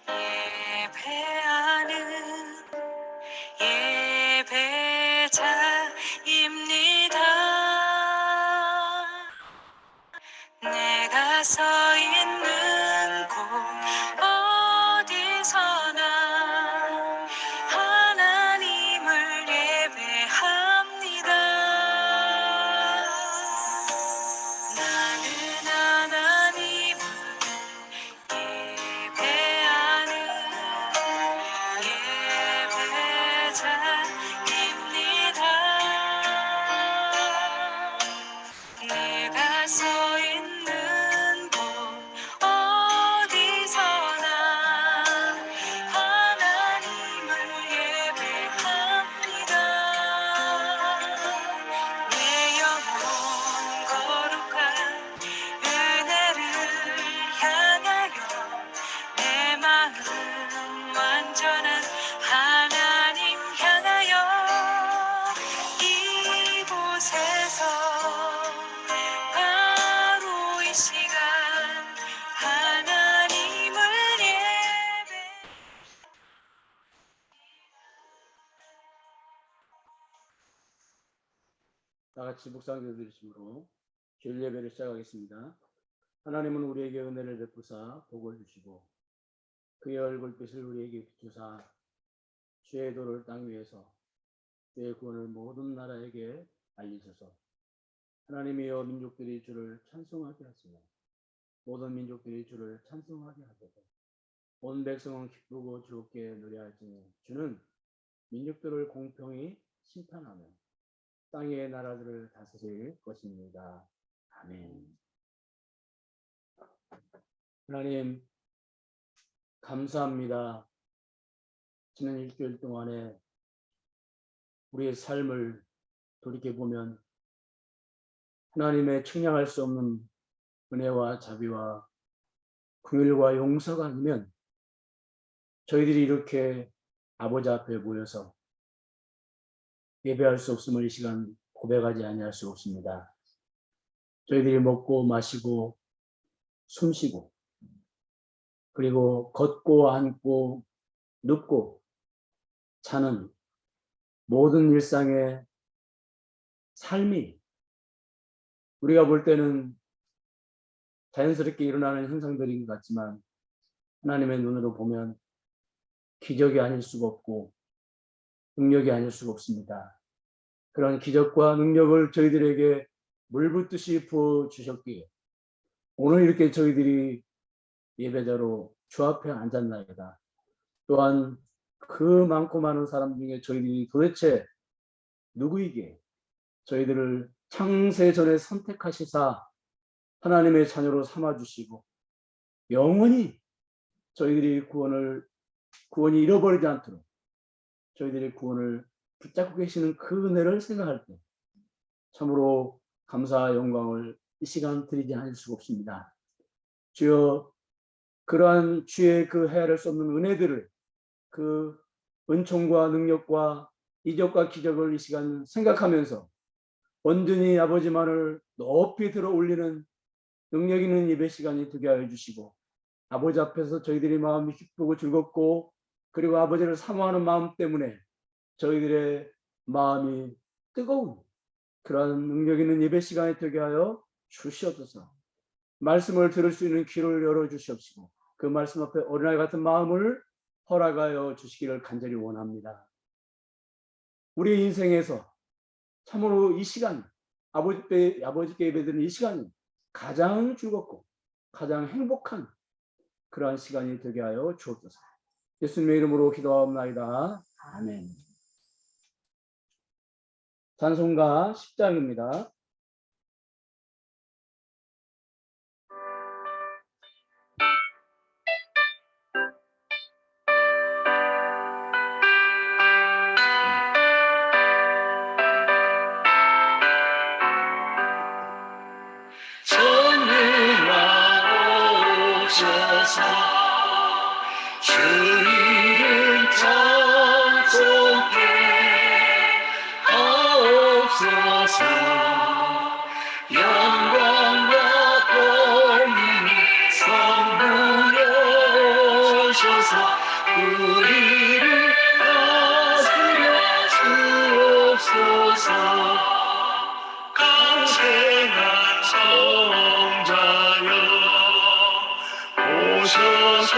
예배하는 예배자입니다. 내가 서 있는 곳 어디서나 하나님을 예배합니다. 나는 하나님을 예배하는 예배자입니다. 내가 서 있는 곳 어디서나 하나님을 예배합니다. 내 영혼 거룩한 은혜를 향하여 내 마음 완전한 하나님 향하여 이곳에서 바로 이 시간 하나님을 예배. 다 같이 묵상기도 드리심으로 주일 예배를 시작하겠습니다. 하나님은 우리에게 은혜를 베푸사 복을 주시고 그의 얼굴빛을 우리에게 비추사 주의 도를 땅 위에서 주의 구원을 모든 나라에게 알리소서. 하나님이여 민족들이 주를 찬송하게 하시며 모든 민족들이 주를 찬송하게 하소서. 온 백성은 기쁘고 즐겁게 노래할지니 주는 민족들을 공평히 심판하며 땅의 나라들을 다스릴 것입니다. 아멘. 하나님 감사합니다. 지난 일주일 동안에 우리의 삶을 돌이켜보면 하나님의 측량할 수 없는 은혜와 자비와 긍휼과 용서가 아니면 저희들이 이렇게 아버지 앞에 모여서 예배할 수 없음을 이 시간 고백하지 아니할 수 없습니다. 저희들이 먹고 마시고 숨쉬고 그리고 걷고 앉고 눕고 자는 모든 일상의 삶이 우리가 볼 때는 자연스럽게 일어나는 현상들인 것 같지만 하나님의 눈으로 보면 기적이 아닐 수가 없고 능력이 아닐 수가 없습니다. 그런 기적과 능력을 저희들에게 물붓듯이 부어주셨기에 오늘 이렇게 저희들이 예배자로 주 앞에 앉았나이다. 또한 그 많고 많은 사람 중에 저희들이 도대체 누구이기에 저희들을 창세 전에 선택하시사 하나님의 자녀로 삼아주시고 영원히 저희들이 구원이 잃어버리지 않도록 저희들의 구원을 붙잡고 계시는 그 은혜를 생각할 때 참으로 감사와 영광을 이 시간 드리지 않을 수가 없습니다. 주여 그러한 주의 그 헤아릴 수 없는 은혜들을 그 은총과 능력과 이적과 기적을 이 시간 생각하면서 온전히 아버지만을 높이 들어 올리는 능력 있는 예배 시간이 되게 하여 주시고 아버지 앞에서 저희들의 마음이 기쁘고 즐겁고 그리고 아버지를 사모하는 마음 때문에 저희들의 마음이 뜨거운 그러한 능력 있는 예배 시간이 되게 하여 주시옵소서. 말씀을 들을 수 있는 귀를 열어주시옵시고 그 말씀 앞에 어린아이 같은 마음을 허락하여 주시기를 간절히 원합니다. 우리 인생에서 참으로 이 시간 아버지께 예배드리는 이 시간이 가장 즐겁고 가장 행복한 그러한 시간이 되게 하여 주옵소서. 예수님의 이름으로 기도하옵나이다. 아멘. 찬송가 10장입니다. 주 이름 찬송해 하옵소서. 영광과 권능이 선물로 오셔서 우리를 다스려 주옵소서. 강생한 성자여 오셔서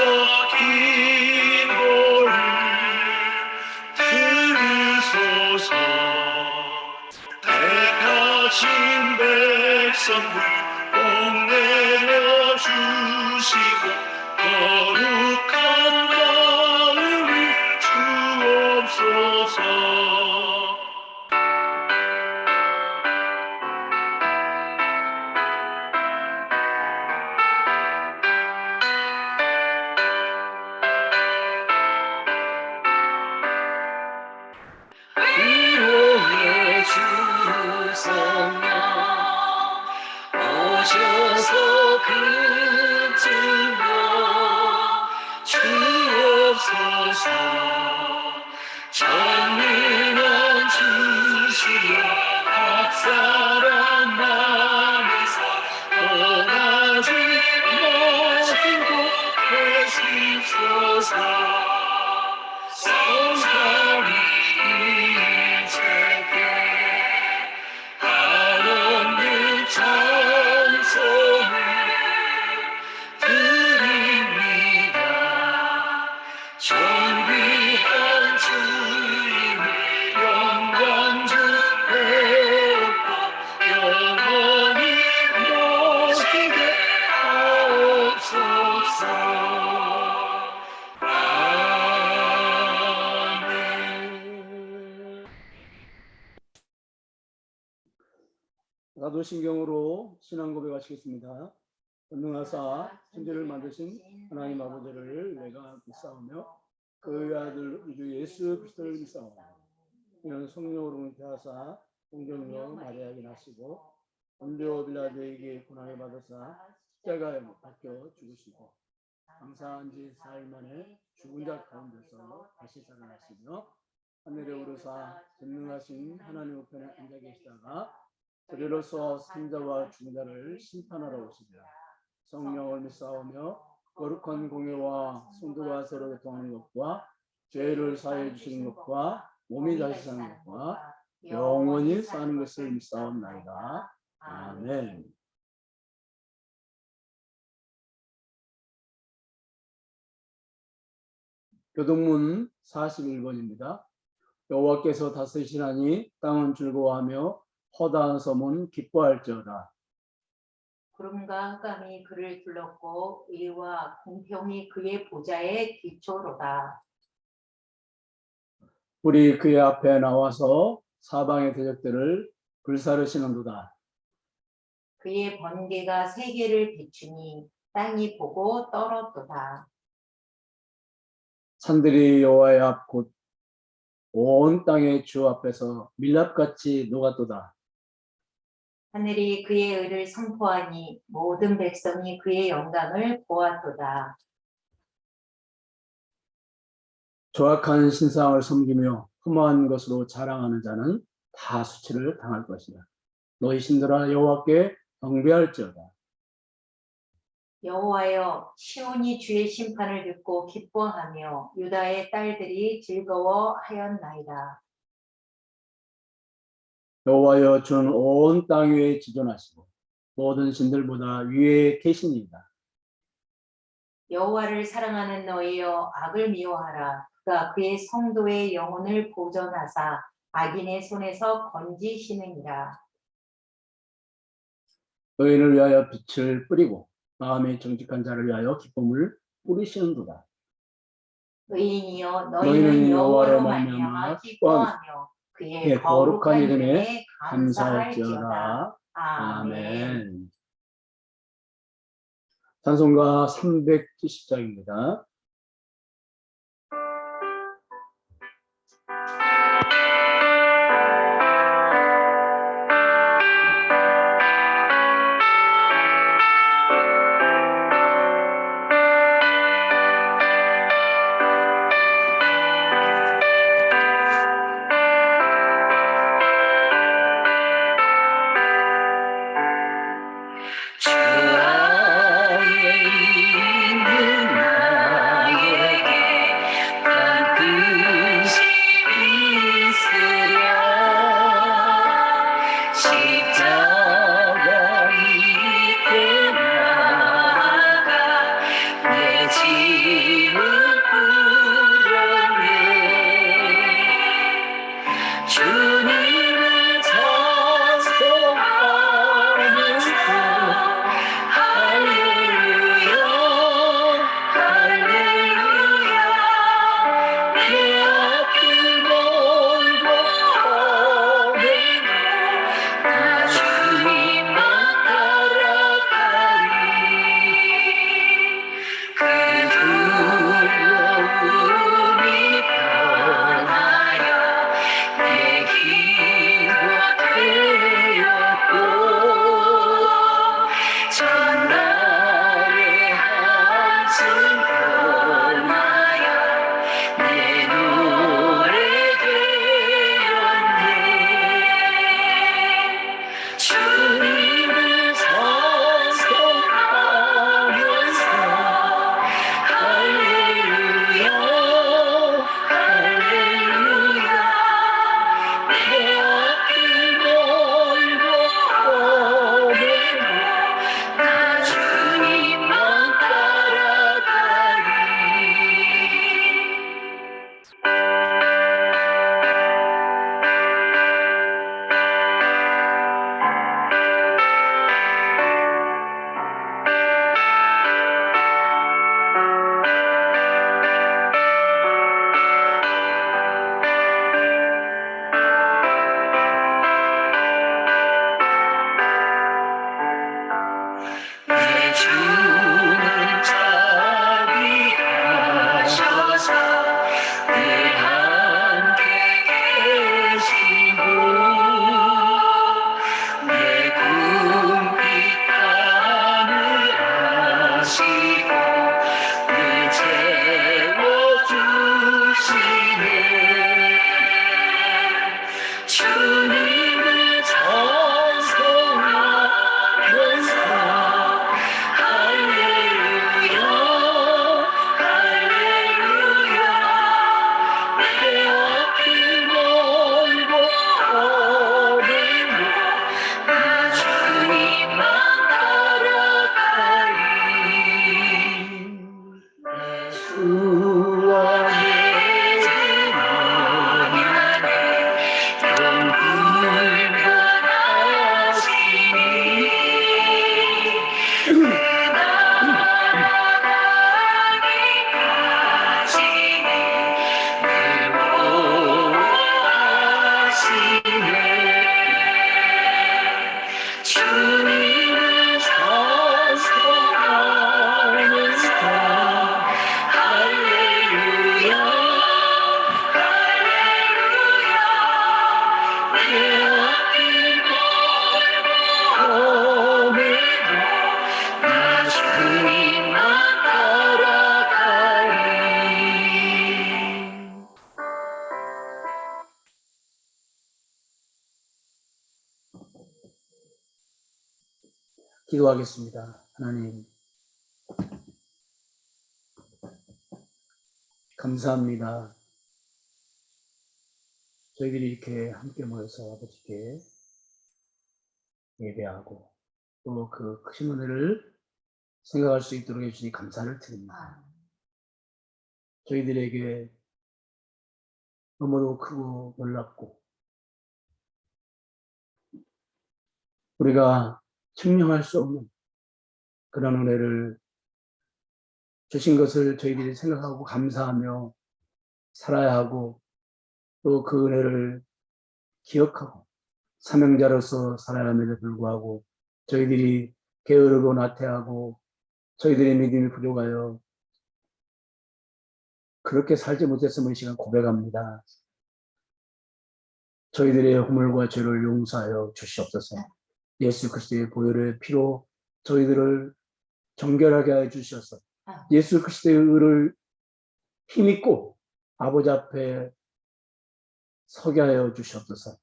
긴 도를 들으소서. 택하신 백성들 복 내려주시고 거룩한 마음을 주옵소서. 위로의 주 성령 오셔서 그쯤여 주옵소서. 전능한 주시여 각 사람 마음에서 떠나지 마시고 계시소서. 성삼위 일체께 한없는 찬송을 드립니다. 존귀한 주님을 영광 주옵고 영원히 모시게 하옵소서. 사도신경으로 신앙 고백하시겠습니다. 전능하사 천지를 만드신 하나님 아버지를 내가 믿사오며 그의 아들 우리 주 예수 그리스도를 믿사오며 이는 성령으로 잉태하사 동정녀 마리아에게 나시고 본디오 빌라도에게 고난을 받으사 십자가에 못 박혀 죽으시고 감사한 지 사흘 만에 죽은 자 가운데서 다시 살아나시며 하늘에 오르사 전능하신 하나님 우편에 앉아 계시다가 저리로서 산자와 죽은 자를 심판하러 오시리라. 성령을 믿사오며 거룩한 공예와 성도가 서로 교통하는 것과 죄를 사하여 주시는 것과 몸이 다시 사는 것과 영원히 사는 것을 믿사옵나이다. 아멘. 교동문 41번입니다. 여호와께서 다스리시나니 땅은 즐거워하며 허다한 섬은 기뻐할지어다. 구름과 흑암이 그를 둘렀고 의와 공평이 그의 보좌의 기초로다. 우리 그의 앞에 나와서 사방의 대적들을 불사르시는도다. 그의 번개가 세계를 비추니 땅이 보고 떨었도다. 산들이 여호와의 앞 곧 온 땅의 주 앞에서 밀랍같이 녹았도다. 하늘이 그의 의를 선포하니 모든 백성이 그의 영광을 보았도다. 조악한 신상을 섬기며 흠한 것으로 자랑하는 자는 다 수치를 당할 것이다. 너희 신들아 여호와께 경배할지어다. 여호와여, 시온이 주의 심판을 듣고 기뻐하며 유다의 딸들이 즐거워하였나이다. 여호와여 주는 온 땅 위에 지존하시고 모든 신들보다 위에 계시니이다. 여호와를 사랑하는 너희여, 악을 미워하라. 그가 그의 성도의 영혼을 보존하사 악인의 손에서 건지시느니라. 너희를 위하여 빛을 뿌리고 마음에 정직한 자를 위하여 기쁨을 뿌리시는도다. 의인이여, 너희는 너희는 여호와로 여호와로 말미암아 말미암아 기뻐하며 그의 거룩한 거룩한 이름에 이름에 감사할지어다. 감사할지어다. 아멘. 아멘. 찬송가 370장입니다. 주 안에 있는 나 기도하겠습니다. 하나님, 감사합니다. 저희들이 이렇게 함께 모여서 아버지께 예배하고 또 그 크신 은혜를 생각할 수 있도록 해주시니 감사를 드립니다. 저희들에게 너무도 크고 놀랍고 우리가 증명할 수 없는 그런 은혜를 주신 것을 저희들이 생각하고 감사하며 살아야 하고 또 그 은혜를 기억하고 사명자로서 살아야 함에도 불구하고 저희들이 게으르고 나태하고 저희들의 믿음이 부족하여 그렇게 살지 못했음을 이 시간 고백합니다. 저희들의 허물과 죄를 용서하여 주시옵소서. 예수 그리스도의 보혈의 피로 저희들을 정결하게 하여 주셔서 예수 그리스도의 의를 힘입고 아버지 앞에 서게 하여 주시옵소서.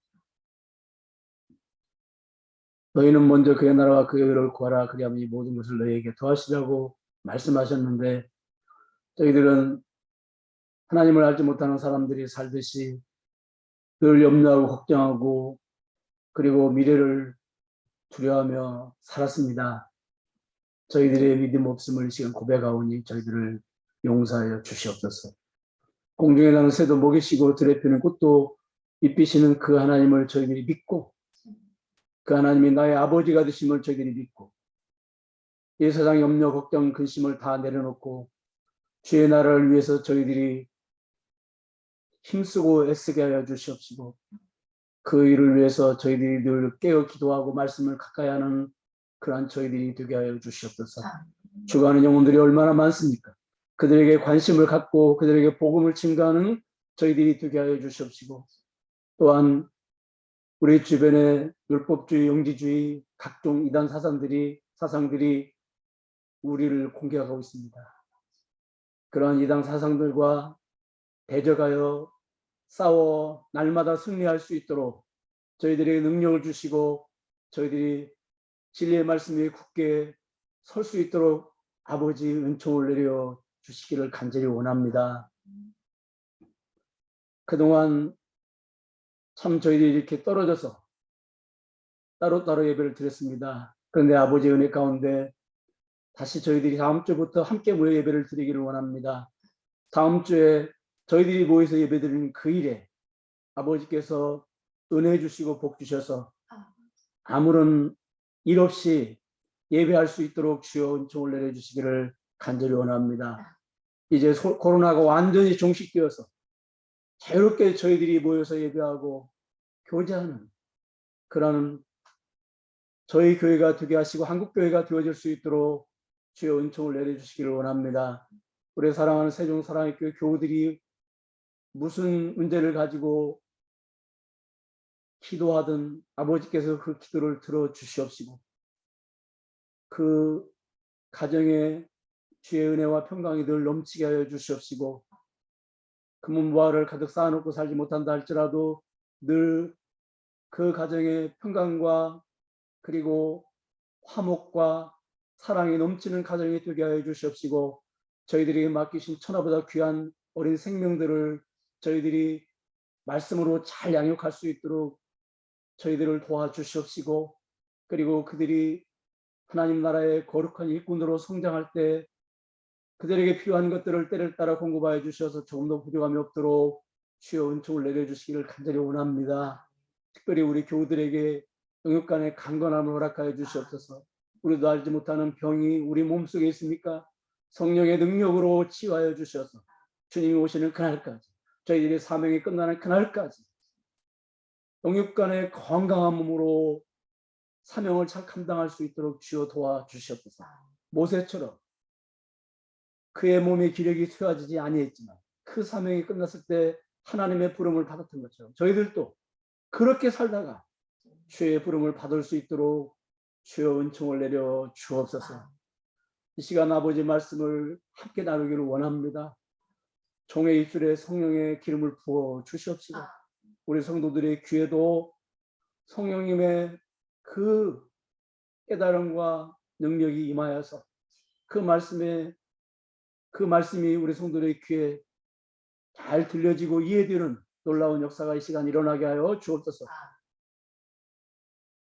너희는 먼저 그의 나라와 그의 의를 구하라. 그리하면 이 모든 것을 너희에게 더하시라고 말씀하셨는데 저희들은 하나님을 알지 못하는 사람들이 살듯이 늘 염려하고 걱정하고 그리고 미래를 두려워하며 살았습니다. 저희들의 믿음 없음을 이 시간 고백하오니 저희들을 용서하여 주시옵소서. 공중에 나는 새도 먹이시고 들에 피는 꽃도 입히시는 그 하나님을 저희들이 믿고 그 하나님이 나의 아버지가 되심을 저희들이 믿고 이 세상 염려 걱정 근심을 다 내려놓고 주의 나라를 위해서 저희들이 힘쓰고 애쓰게 하여 주시옵시고 그 일을 위해서 저희들이 늘 깨어 기도하고 말씀을 가까이 하는 그러한 저희들이 되게 하여 주시옵소서. 죽어가는 영혼들이 얼마나 많습니까? 그들에게 관심을 갖고 그들에게 복음을 증거하는 저희들이 되게 하여 주시옵시고 또한 우리 주변에 율법주의, 영지주의, 각종 이단 사상들이 우리를 공격하고 있습니다. 그러한 이단 사상들과 대적하여 싸워 날마다 승리할 수 있도록 저희들에게 능력을 주시고 저희들이 진리의 말씀 위에 굳게 설 수 있도록 아버지 은총을 내려 주시기를 간절히 원합니다. 그동안 참 저희들이 이렇게 떨어져서 따로따로 예배를 드렸습니다. 그런데 아버지 은혜 가운데 다시 저희들이 다음 주부터 함께 모여 예배를 드리기를 원합니다. 다음 주에 저희들이 모여서 예배 드리는 그 일에 아버지께서 은혜 주시고 복 주셔서 아무런 일 없이 예배할 수 있도록 주여 은총을 내려주시기를 간절히 원합니다. 이제 코로나가 완전히 종식되어서 자유롭게 저희들이 모여서 예배하고 교제하는 그런 저희 교회가 되게 하시고 한국교회가 되어질 수 있도록 주여 은총을 내려주시기를 원합니다. 우리 사랑하는 세종 사랑의 교회 교우들이 무슨 문제를 가지고 기도하든 아버지께서 그 기도를 들어주시옵시고 그 가정에 주의 은혜와 평강이 늘 넘치게 하여 주시옵시고 금은보화를 가득 쌓아놓고 살지 못한다 할지라도 늘 그 가정에 평강과 그리고 화목과 사랑이 넘치는 가정이 되게 하여 주시옵시고 저희들이 맡기신 천하보다 귀한 어린 생명들을 저희들이 말씀으로 잘 양육할 수 있도록 저희들을 도와주시옵시고 그리고 그들이 하나님 나라의 거룩한 일꾼으로 성장할 때 그들에게 필요한 것들을 때를 따라 공급하여 주셔서 조금 더 부족함이 없도록 주여 은총을 내려주시기를 간절히 원합니다. 특별히 우리 교우들에게 영육간의 강건함을 허락하여 주시옵소서. 우리도 알지 못하는 병이 우리 몸속에 있습니까? 성령의 능력으로 치유하여 주셔서 주님이 오시는 그날까지 저희들의 사명이 끝나는 그날까지 영육간의 건강한 몸으로 사명을 잘 감당할 수 있도록 주여 도와주시옵소서. 모세처럼 그의 몸의 기력이 쇠해지지 아니했지만 그 사명이 끝났을 때 하나님의 부름을 받았던 것처럼 저희들도 그렇게 살다가 주의 부름을 받을 수 있도록 주여 은총을 내려 주옵소서. 이 시간 아버지 말씀을 함께 나누기를 원합니다. 종의 입술에 성령의 기름을 부어 주시옵시고 우리 성도들의 귀에도 성령님의 그 깨달음과 능력이 임하여서 그 말씀이 우리 성도들의 귀에 잘 들려지고 이해되는 놀라운 역사가 이 시간 일어나게 하여 주옵소서.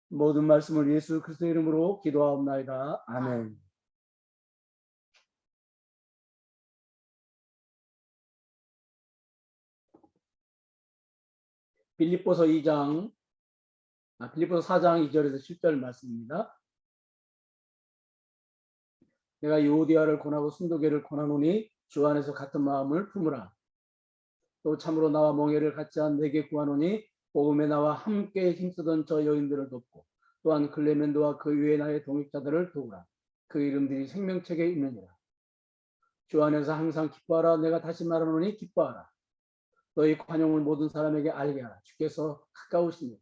모든 말씀을 예수 그리스도의 이름으로 기도하옵나이다. 아멘. 빌립보서 4장 2절에서 10절 말씀입니다. 내가 유오디아를 권하고 순도계를 권하노니 주 안에서 같은 마음을 품으라. 또 참으로 나와 멍에를 같이 한 내게 구하노니 복음에 나와 함께 힘쓰던 저 여인들을 돕고 또한 클레멘도와 그 위에 나의 동역자들을 도우라. 그 이름들이 생명책에 있느니라. 주 안에서 항상 기뻐하라. 내가 다시 말하노니 기뻐하라. 너희 관용을 모든 사람에게 알게 하라. 주께서 가까우십니다.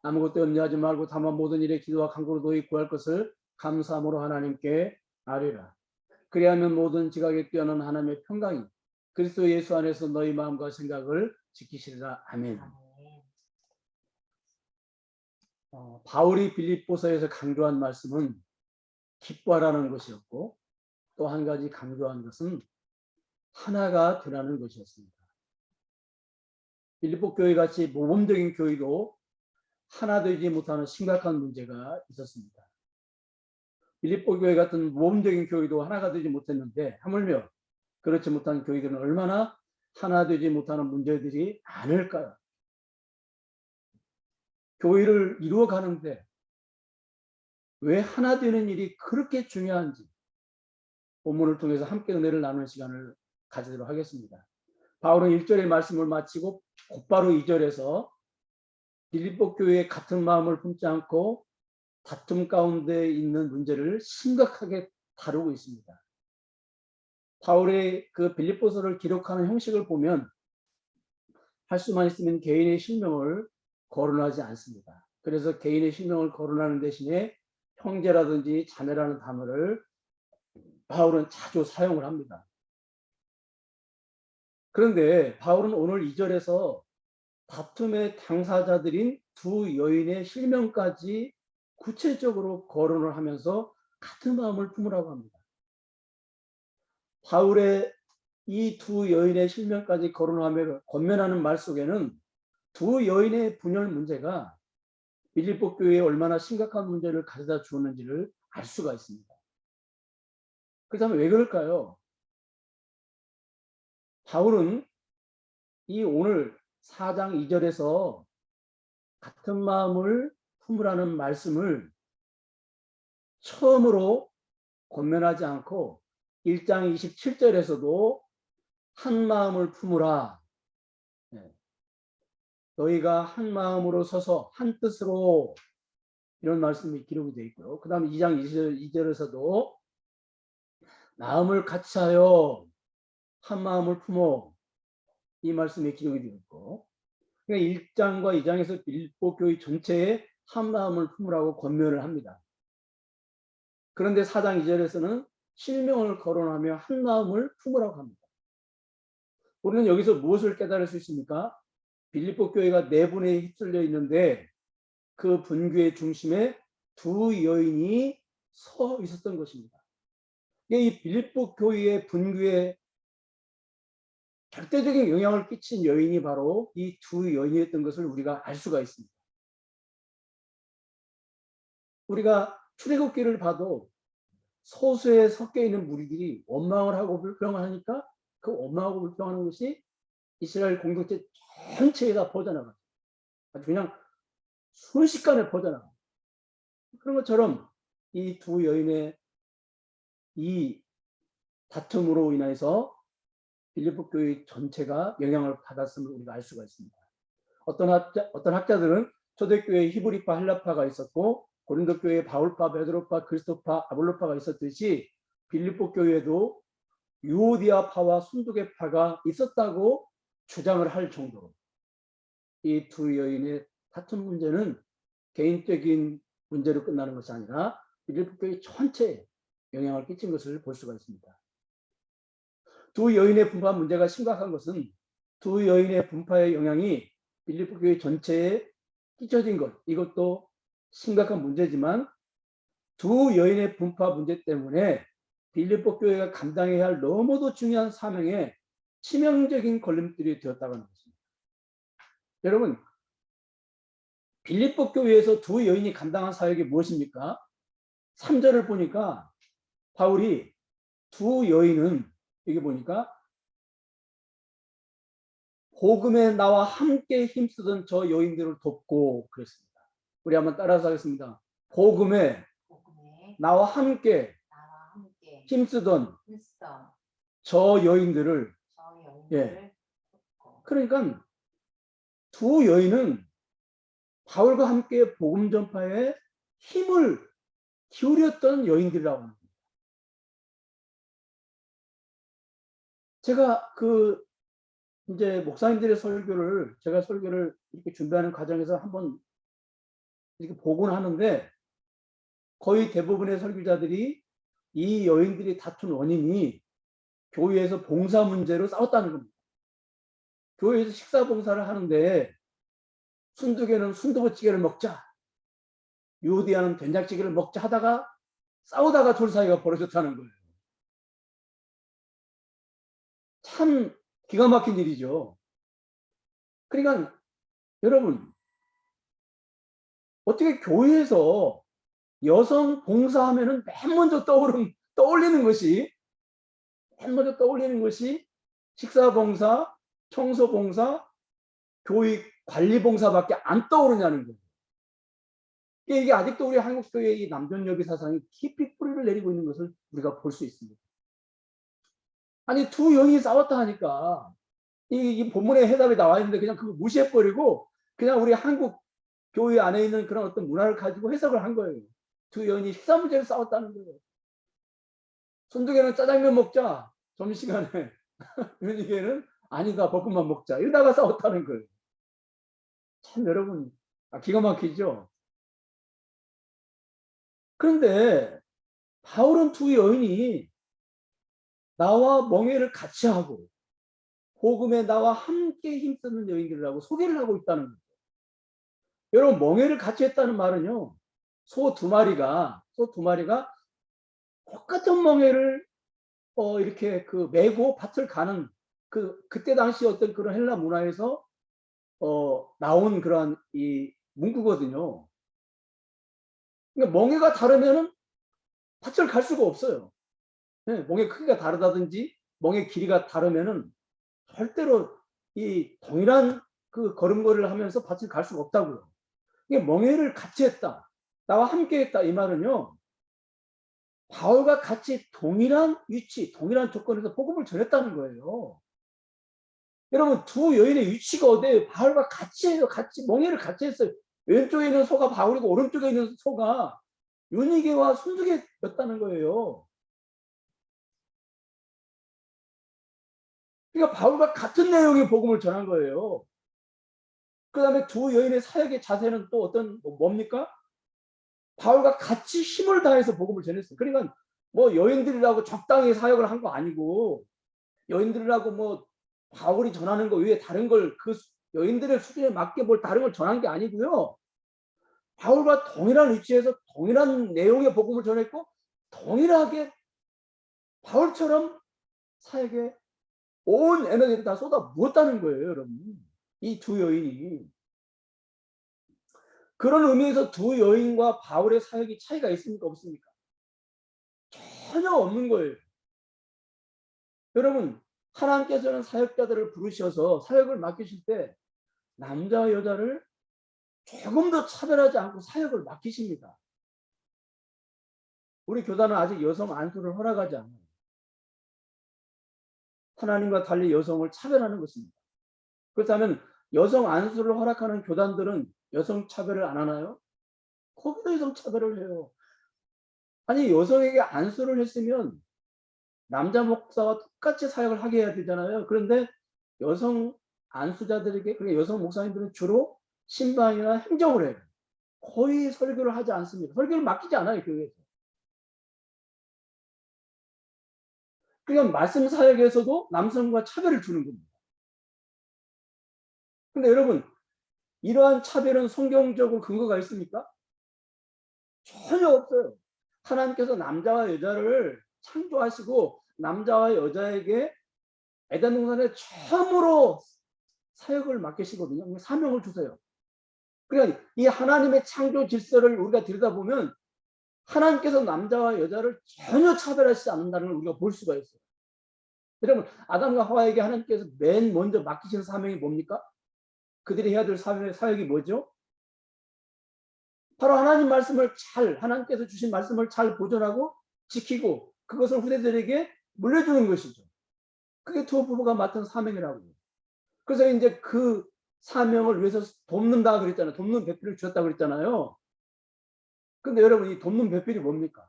아무것도 염려하지 말고 다만 모든 일에 기도와 간구로 너희 구할 것을 감사함으로 하나님께 아뢰라. 그리하면 모든 지각에 뛰어난 하나님의 평강이 그리스도 예수 안에서 너희 마음과 생각을 지키시리라. 아멘. 바울이 빌립보서에서 강조한 말씀은 기뻐하라는 것이었고 또 한 가지 강조한 것은 하나가 되라는 것이었습니다. 빌립보 교회 같이 모범적인 교회도 하나 되지 못하는 심각한 문제가 있었습니다. 빌립보 교회 같은 모범적인 교회도 하나가 되지 못했는데 하물며 그렇지 못한 교회들은 얼마나 하나 되지 못하는 문제들이 많을까요? 교회를 이루어가는데 왜 하나 되는 일이 그렇게 중요한지 본문을 통해서 함께 은혜를 나누는 시간을 가지도록 하겠습니다. 바울은 1절의 말씀을 마치고 곧바로 2절에서 빌립보 교회의 같은 마음을 품지 않고 다툼 가운데 있는 문제를 심각하게 다루고 있습니다. 바울의 그 빌립보서를 기록하는 형식을 보면 할 수만 있으면 개인의 실명을 거론하지 않습니다. 그래서 개인의 실명을 거론하는 대신에 형제라든지 자매라는 단어를 바울은 자주 사용을 합니다. 그런데 바울은 오늘 2절에서 다툼의 당사자들인 두 여인의 실명까지 구체적으로 거론을 하면서 같은 마음을 품으라고 합니다. 바울의 이 두 여인의 실명까지 거론하며 권면하는 말 속에는 두 여인의 분열 문제가 빌립보 교회에 얼마나 심각한 문제를 가져다 주었는지를 알 수가 있습니다. 그렇다면 왜 그럴까요? 바울은 이 오늘 4장 2절에서 같은 마음을 품으라는 말씀을 처음으로 권면하지 않고 1장 27절에서도 한 마음을 품으라. 너희가 한 마음으로 서서 한 뜻으로 이런 말씀이 기록이 되어 있고요. 그 다음에 2장 2절에서도 마음을 같이 하여 한 마음을 품어 이 말씀이 기록이 되어 있고 그러니까 1장과 2장에서 빌립보 교회 전체에 한 마음을 품으라고 권면을 합니다. 그런데 4장 2절에서는 실명을 거론하며 한 마음을 품으라고 합니다. 우리는 여기서 무엇을 깨달을 수 있습니까? 빌립보 교회가 네 분에 휩쓸려 있는데 그 분교의 중심에 두 여인이 서 있었던 것입니다. 이 빌립보 교회의 분교에 절대적인 영향을 끼친 여인이 바로 이 두 여인이었던 것을 우리가 알 수가 있습니다. 우리가 출애굽기를 봐도 소수에 섞여 있는 무리들이 원망을 하고 불평을 하니까 그 원망하고 불평하는 것이 이스라엘 공동체 전체에다 퍼져나가요. 아주 그냥 순식간에 퍼져나가요. 그런 것처럼 이 두 여인의 이 다툼으로 인해서 빌립보 교회 전체가 영향을 받았음을 우리가 알 수가 있습니다. 어떤 학자들은 초대교회에 히브리파, 헬라파가 있었고 고린도 교회에 바울파, 베드로파, 그리스도파, 아볼로파가 있었듯이 빌립보 교회에도 유오디아파와 순두계파가 있었다고 주장을 할 정도로 이 두 여인의 다툼 문제는 개인적인 문제로 끝나는 것이 아니라 빌립보 교회 전체에 영향을 끼친 것을 볼 수가 있습니다. 두 여인의 분파 문제가 심각한 것은 두 여인의 분파의 영향이 빌립보 교회 전체에 끼쳐진 것, 이것도 심각한 문제지만 두 여인의 분파 문제 때문에 빌립보 교회가 감당해야 할 너무도 중요한 사명에 치명적인 걸림돌이 되었다고 하는 것입니다. 여러분, 빌립보 교회에서 두 여인이 감당한 사역이 무엇입니까? 3절을 보니까 바울이 두 여인은 여기 보니까 복음에 나와 함께 힘쓰던 저 여인들을 돕고 그랬습니다. 우리 한번 따라서 하겠습니다. 복음에 나와 함께 힘쓰던 저 여인들을 예. 그러니까 두 여인은 바울과 함께 복음 전파에 힘을 기울였던 여인들이라고 합니다. 제가 이제 목사님들의 설교를 제가 설교를 이렇게 준비하는 과정에서 한번 이렇게 보곤 하는데 거의 대부분의 설교자들이 이 여인들이 다툰 원인이 교회에서 봉사 문제로 싸웠다는 겁니다. 교회에서 식사 봉사를 하는데 순두개는 순두부찌개를 먹자, 유디아는 된장찌개를 먹자 하다가 싸우다가 둘 사이가 벌어졌다는 거예요. 참 기가 막힌 일이죠. 그러니까 여러분, 어떻게 교회에서 여성 봉사하면은 맨 먼저 떠올리는 것이 식사 봉사, 청소 봉사, 교육 관리 봉사밖에 안 떠오르냐는 거예요. 이게 아직도 우리 한국 교회의 이 남존여비 사상이 깊이 뿌리를 내리고 있는 것을 우리가 볼 수 있습니다. 아니 두 여인이 싸웠다 하니까 이 본문에 해답이 나와 있는데 그냥 그거 무시해버리고 그냥 우리 한국 교회 안에 있는 그런 어떤 문화를 가지고 해석을 한 거예요. 두 여인이 식사 문제를 싸웠다는 거예요. 손두개는 짜장면 먹자 점심시간에 윤희개는 아니다 볶음밥 먹자 이러다가 싸웠다는 거예요. 참 여러분 기가 막히죠. 그런데 바울은 두 여인이 나와 멍에를 같이 하고 복음에 나와 함께 힘쓰는 여인들이라고 소개를 하고 있다는 거예요. 여러분 멍에를 같이 했다는 말은요. 소 두 마리가 똑같은 멍에를 이렇게 메고 밭을 가는 그때 당시 어떤 그런 헬라 문화에서 나온 그런 이 문구거든요. 그러니까 멍에가 다르면은 밭을 갈 수가 없어요. 네, 멍의 크기가 다르다든지 멍의 길이가 다르면은 절대로 이 동일한 그 걸음걸이를 하면서 밭을 갈 수가 없다고요. 이게 멍에를 같이 했다. 나와 함께 했다. 이 말은요. 바울과 같이 동일한 위치, 동일한 조건에서 복음을 전했다는 거예요. 여러분 두 여인의 위치가 어디에요? 바울과 같이 해요. 같이 멍에를 같이 했어요. 왼쪽에 있는 소가 바울이고 오른쪽에 있는 소가 윤희개와 순두개였다는 거예요. 그러니까 바울과 같은 내용의 복음을 전한 거예요. 그 다음에 두 여인의 사역의 자세는 또 뭡니까? 바울과 같이 힘을 다해서 복음을 전했어요. 그러니까 뭐 여인들이라고 적당히 사역을 한 거 아니고 여인들이라고 뭐 바울이 전하는 거 외에 다른 걸 그 여인들의 수준에 맞게 뭘 다른 걸 전한 게 아니고요. 바울과 동일한 위치에서 동일한 내용의 복음을 전했고 동일하게 바울처럼 사역에 온 에너지를 다 쏟아 부었다는 거예요, 여러분. 이 두 여인이. 그런 의미에서 두 여인과 바울의 사역이 차이가 있습니까? 없습니까? 전혀 없는 거예요. 여러분, 하나님께서는 사역자들을 부르셔서 사역을 맡기실 때 남자와 여자를 조금 더 차별하지 않고 사역을 맡기십니다. 우리 교단은 아직 여성 안수를 허락하지 않아요. 하나님과 달리 여성을 차별하는 것입니다. 그렇다면 여성 안수를 허락하는 교단들은 여성 차별을 안 하나요? 거기도 여성 차별을 해요. 아니 여성에게 안수를 했으면 남자 목사와 똑같이 사역을 하게 해야 되잖아요. 그런데 여성 안수자들에게, 그러니까 여성 목사님들은 주로 신방이나 행정을 해요. 거의 설교를 하지 않습니다. 설교를 맡기지 않아요, 교회에서. 그러니까 말씀 사역에서도 남성과 차별을 주는 겁니다. 근데 여러분, 이러한 차별은 성경적으로 근거가 있습니까? 전혀 없어요. 하나님께서 남자와 여자를 창조하시고 남자와 여자에게 에덴 동산에 처음으로 사역을 맡기시거든요. 사명을 주세요. 그러니까 이 하나님의 창조 질서를 우리가 들여다보면 하나님께서 남자와 여자를 전혀 차별하시지 않는다는 걸 우리가 볼 수가 있어요. 여러분, 아담과 하와에게 하나님께서 맨 먼저 맡기신 사명이 뭡니까? 그들이 해야 될 사역이 뭐죠? 바로 하나님 말씀을 하나님께서 주신 말씀을 잘 보존하고 지키고 그것을 후대들에게 물려주는 것이죠. 그게 두 부부가 맡은 사명이라고요. 그래서 이제 그 사명을 위해서 돕는다 그랬잖아요. 돕는 배필을 주었다 그랬잖아요. 근데 여러분, 이 돕는 배필이 뭡니까?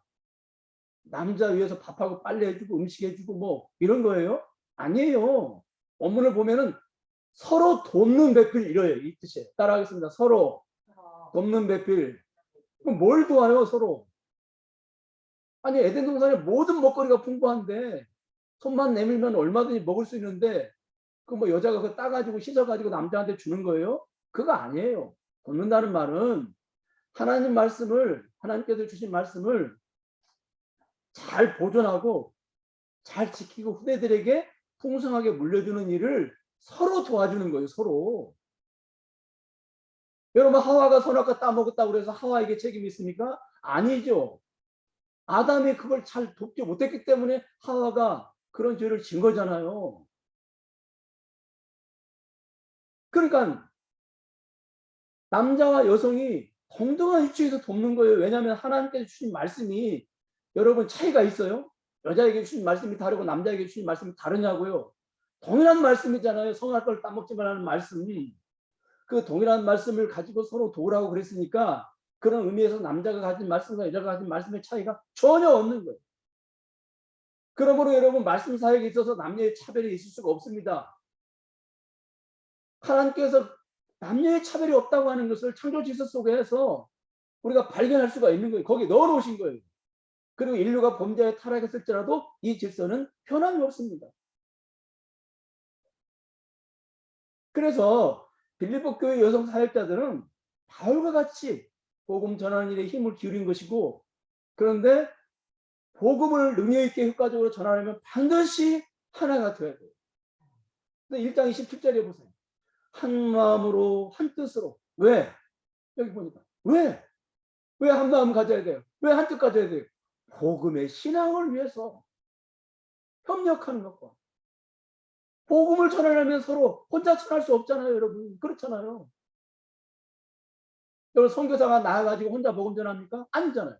남자 위해서 밥하고 빨래 해주고 음식 해주고 뭐 이런 거예요? 아니에요. 원문을 보면은 서로 돕는 배필 이래요. 이 뜻이에요. 따라하겠습니다. 서로 돕는 배필. 그럼 뭘 도와요, 서로? 아니, 에덴 동산에 모든 먹거리가 풍부한데 손만 내밀면 얼마든지 먹을 수 있는데 그 뭐 여자가 그거 따가지고 씻어가지고 남자한테 주는 거예요? 그거 아니에요. 돕는다는 말은 하나님 말씀을, 하나님께서 주신 말씀을 잘 보존하고 잘 지키고 후대들에게 풍성하게 물려주는 일을 서로 도와주는 거예요. 서로. 여러분, 하와가 선악과 따먹었다고 그래서 하와에게 책임이 있습니까? 아니죠. 아담이 그걸 잘 돕지 못했기 때문에 하와가 그런 죄를 진 거잖아요. 그러니까 남자와 여성이 동등한 위치에서 돕는 거예요. 왜냐하면 하나님께서 주신 말씀이 여러분 차이가 있어요. 여자에게 주신 말씀이 다르고 남자에게 주신 말씀이 다르냐고요. 동일한 말씀이잖아요. 성할 걸 따먹지 말라는 말씀. 그 동일한 말씀을 가지고 서로 도우라고 그랬으니까 그런 의미에서 남자가 가진 말씀과 여자가 가진 말씀의 차이가 전혀 없는 거예요. 그러므로 여러분, 말씀 사역에 있어서 남녀의 차별이 있을 수가 없습니다. 하나님께서 남녀의 차별이 없다고 하는 것을 창조 질서 속에서 우리가 발견할 수가 있는 거예요. 거기 넣어놓으신 거예요. 그리고 인류가 범죄에 타락했을지라도 이 질서는 변함이 없습니다. 그래서 빌립보 교회 여성 사역자들은 바울과 같이 복음 전하는 일에 힘을 기울인 것이고, 그런데 복음을 능력 있게 효과적으로 전하려면 반드시 하나가 되어야 돼요. 1장 27절에 보세요. 한 마음으로 한 뜻으로. 왜? 여기 보니까 왜 한 마음 가져야 돼요? 왜 한 뜻 가져야 돼요? 복음의 신앙을 위해서 협력하는 것과, 복음을 전하려면 서로 혼자 전할 수 없잖아요. 여러분, 그렇잖아요. 여러분, 선교사가 나와가지고 혼자 복음 전합니까? 아니잖아요.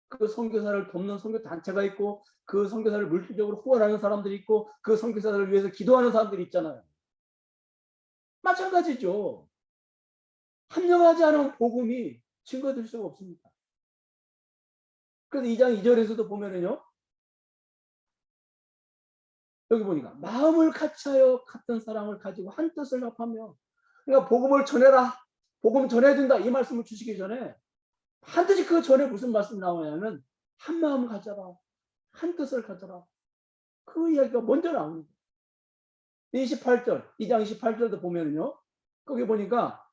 그 선교사를 돕는 선교 단체가 있고, 그 선교사를 물질적으로 후원하는 사람들이 있고, 그 선교사를 위해서 기도하는 사람들이 있잖아요. 마찬가지죠. 합력하지 않은 복음이 증거될 수가 없습니다. 그래서 2장 2절에서도 보면은요, 여기 보니까 마음을 같이하여 같은 사랑을 가지고 한 뜻을 합하며, 그러니까 복음을 전해라, 복음 전해야 된다, 이 말씀을 주시기 전에 반드시 그 전에 무슨 말씀 나오냐면 한 마음을 가져라, 한 뜻을 가져라, 그 이야기가 먼저 나옵니다. 28절, 2장 28절도 보면은요, 거기 보니까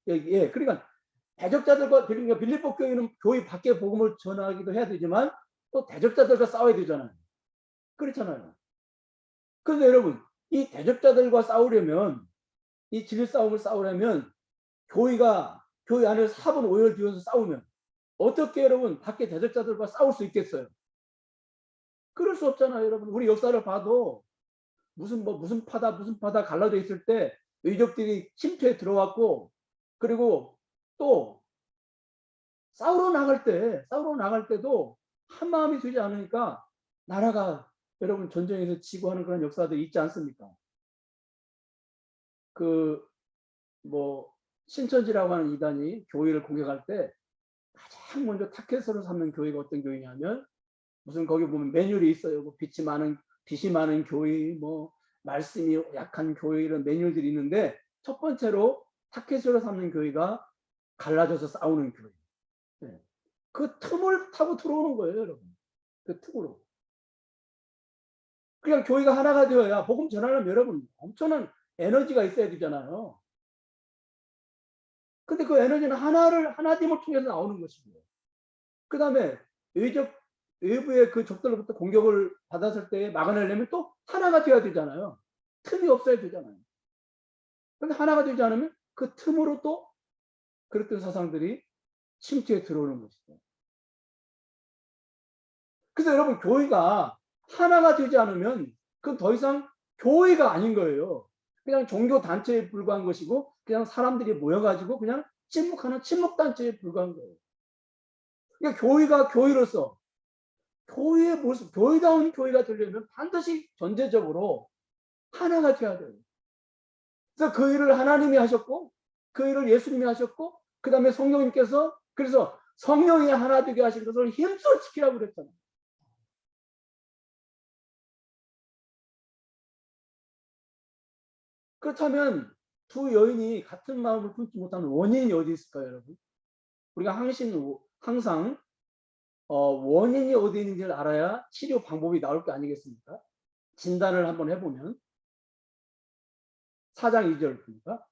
여기, 그러니까 대적자들과, 그러니까 빌립보 교회는 교회 밖에 복음을 전하기도 해야 되지만 또 대적자들과 싸워야 되잖아요. 그렇잖아요. 그런데 여러분, 이 대적자들과 싸우려면, 이 진리 싸움을 싸우려면 교회 안에서 4분 5열 뒤에서 싸우면 어떻게 여러분 밖에 대적자들과 싸울 수 있겠어요? 그럴 수 없잖아요. 여러분, 우리 역사를 봐도 무슨 파다 갈라져 있을 때 의적들이 침투해 들어왔고, 그리고 또 싸우러 나갈 때도 한 마음이 되지 않으니까 나라가 여러분 전쟁에서 지고 하는 그런 역사도 있지 않습니까? 신천지라고 하는 이단이 교회를 공격할 때 가장 먼저 타켓으로 삼는 교회가 어떤 교회냐면, 무슨 거기 보면 매뉴얼이 있어요. 빛이 많은 교회, 말씀이 약한 교회, 이런 매뉴얼들이 있는데 첫 번째로 타켓으로 삼는 교회가 갈라져서 싸우는 교회. 네. 그 틈을 타고 들어오는 거예요, 여러분. 그 틈으로. 그냥 교회가 하나가 되어야, 복음 전하려면 여러분 엄청난 에너지가 있어야 되잖아요. 근데 그 에너지는 하나님을 통해서 나오는 것이고요. 그 다음에 외부의 그 적들로부터 공격을 받았을 때 막아내려면 또 하나가 되어야 되잖아요. 틈이 없어야 되잖아요. 그런데 하나가 되지 않으면 그 틈으로 또 그랬던 사상들이 침투에 들어오는 것이죠. 그래서 여러분, 교회가 하나가 되지 않으면 그건 더 이상 교회가 아닌 거예요. 그냥 종교 단체에 불과한 것이고 그냥 사람들이 모여가지고 그냥 침묵하는 침묵 단체에 불과한 거예요. 그러니까 교회가 교회로서 교회의 모습, 교회다운 교회가 되려면 반드시 전제적으로 하나가 되어야 돼요. 그래서 그 일을 하나님이 하셨고 그 일을 예수님이 하셨고 그 다음에 성령님께서 그래서 성령이 하나 되게 하신 것을 힘써 지키라고 그랬잖아요. 그렇다면 두 여인이 같은 마음을 품지 못하는 원인이 어디 있을까요, 여러분? 우리가 항상 원인이 어디 있는지를 알아야 치료 방법이 나올 게 아니겠습니까? 진단을 한번 해보면 4장 2절 보니까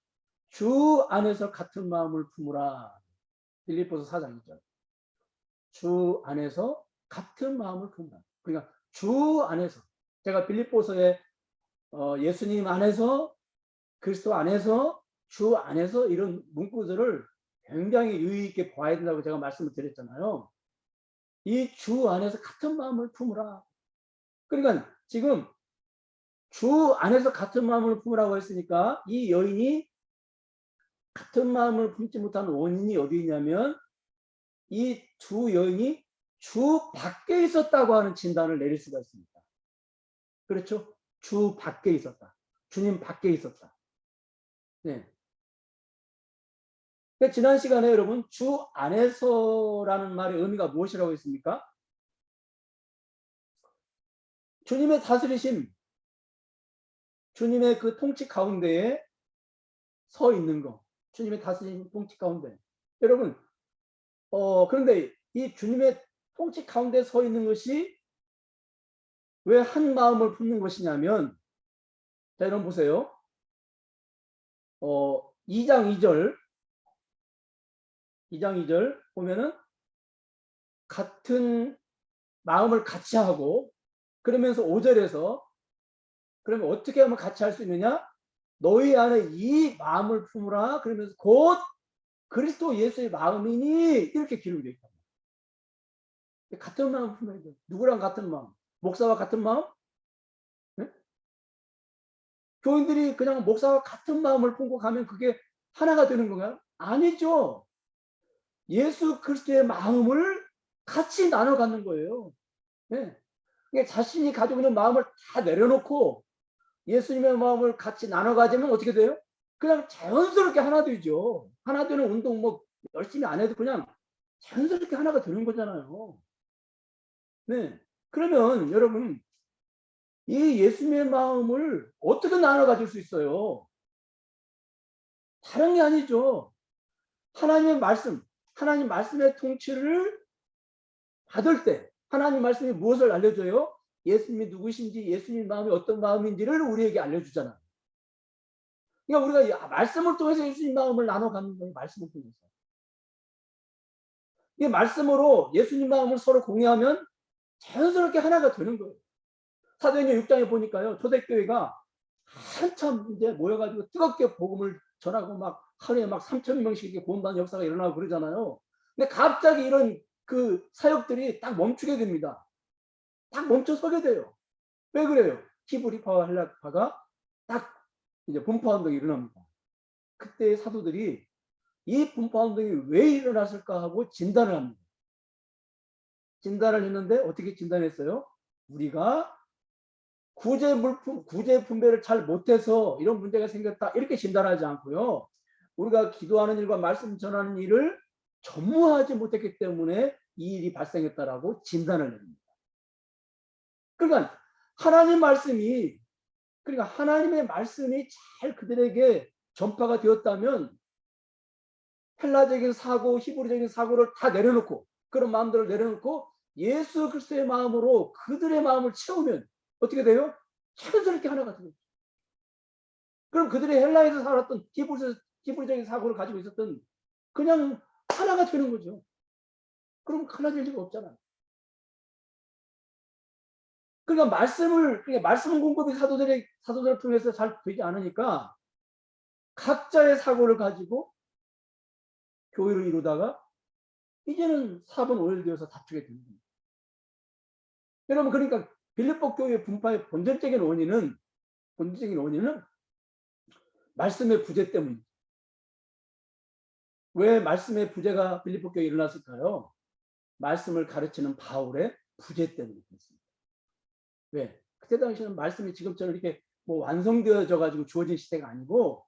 주 안에서 같은 마음을 품으라. 빌립보서 4장 2절. 주 안에서 같은 마음을 품으라. 그러니까 주 안에서, 제가 빌립보서에 예수님 안에서, 그리스도 안에서, 주 안에서 이런 문구들을 굉장히 유의 있게 봐야 된다고 제가 말씀을 드렸잖아요. 이 주 안에서 같은 마음을 품으라. 그러니까 지금 주 안에서 같은 마음을 품으라고 했으니까 이 여인이 같은 마음을 품지 못하는 원인이 어디 있냐면 이 두 여인이 주 밖에 있었다고 하는 진단을 내릴 수가 있습니다. 그렇죠? 주 밖에 있었다. 주님 밖에 있었다. 네. 지난 시간에 여러분 주 안에서라는 말의 의미가 무엇이라고 했습니까? 주님의 다스리심, 주님의 그 통치 가운데에 서 있는 거, 주님의 다스리심 통치 가운데. 여러분, 그런데 이 주님의 통치 가운데 서 있는 것이 왜 한 마음을 품는 것이냐면, 자, 여러분 보세요. 2장 2절 보면은 같은 마음을 같이 하고, 그러면서 5절에서 그러면 어떻게 하면 같이 할 수 있느냐? 너희 안에 이 마음을 품으라. 그러면서 곧 그리스도 예수의 마음이니 이렇게 기록이 되어 있다. 같은 마음 품어야 돼. 누구랑 같은 마음? 목사와 같은 마음? 네? 교인들이 그냥 목사와 같은 마음을 품고 가면 그게 하나가 되는 건가요? 아니죠. 예수 그리스도의 마음을 같이 나눠 갖는 거예요. 네. 그러니까 자신이 가지고 있는 마음을 다 내려놓고 예수님의 마음을 같이 나눠 가지면 어떻게 돼요? 그냥 자연스럽게 하나 되죠. 하나 되는 운동 뭐 열심히 안 해도 그냥 자연스럽게 하나가 되는 거잖아요. 네. 그러면 여러분 이 예수님의 마음을 어떻게 나눠 가질 수 있어요? 다른 게 아니죠. 하나님의 말씀, 하나님 말씀의 통치를 받을 때 하나님 말씀이 무엇을 알려줘요? 예수님이 누구신지, 예수님 마음이 어떤 마음인지를 우리에게 알려주잖아요. 그러니까 우리가 말씀을 통해서 예수님 마음을 나눠 갖는 거예요. 말씀을 통해서. 이 말씀으로 예수님 마음을 서로 공유하면 자연스럽게 하나가 되는 거예요. 사도행전 6장에 보니까요, 초대교회가 한참 이제 모여가지고 뜨겁게 복음을 전하고 막 하루에 막 3,000명씩 이렇게 구원받는 역사가 일어나고 그러잖아요. 근데 갑자기 이런 그 사역들이 딱 멈추게 됩니다. 딱 멈춰 서게 돼요. 왜 그래요? 히브리파와 헬라파가 딱 이제 분파 운동이 일어납니다. 그때 사도들이 이 분파 운동이 왜 일어났을까 하고 진단을 합니다. 진단을 했는데 어떻게 진단했어요? 우리가 구제 분배를 잘 못해서 이런 문제가 생겼다 이렇게 진단하지 않고요. 우리가 기도하는 일과 말씀 전하는 일을 전무하지 못했기 때문에 이 일이 발생했다라고 진단을 냅니다. 그러니까 하나님의 말씀이 잘 그들에게 전파가 되었다면 헬라적인 사고, 히브리적인 사고를 다 내려놓고 그런 마음들을 내려놓고 예수 그리스도의 마음으로 그들의 마음을 채우면 어떻게 돼요? 자연스럽게 하나가 돼요. 그럼 그들이 헬라에서 살았던 히브리적인 사고를 가지고 있었던 그냥 하나가 되는 거죠. 그럼 갈라질 리가 없잖아요. 그러니까 말씀 공급이 사도들을 통해서 잘 되지 않으니까 각자의 사고를 가지고 교회를 이루다가 이제는 사분오열되어서 다투게 되는 겁니다. 여러분, 그러니까 빌립보 교회 분파의 본질적인 원인은 말씀의 부재 때문입니다. 왜 말씀의 부재가 빌립보 교회에 일어났을까요? 말씀을 가르치는 바울의 부재 때문에 그렇습니다. 왜? 그때 당시에는 말씀이 지금처럼 이렇게 뭐 완성되어져 가지고 주어진 시대가 아니고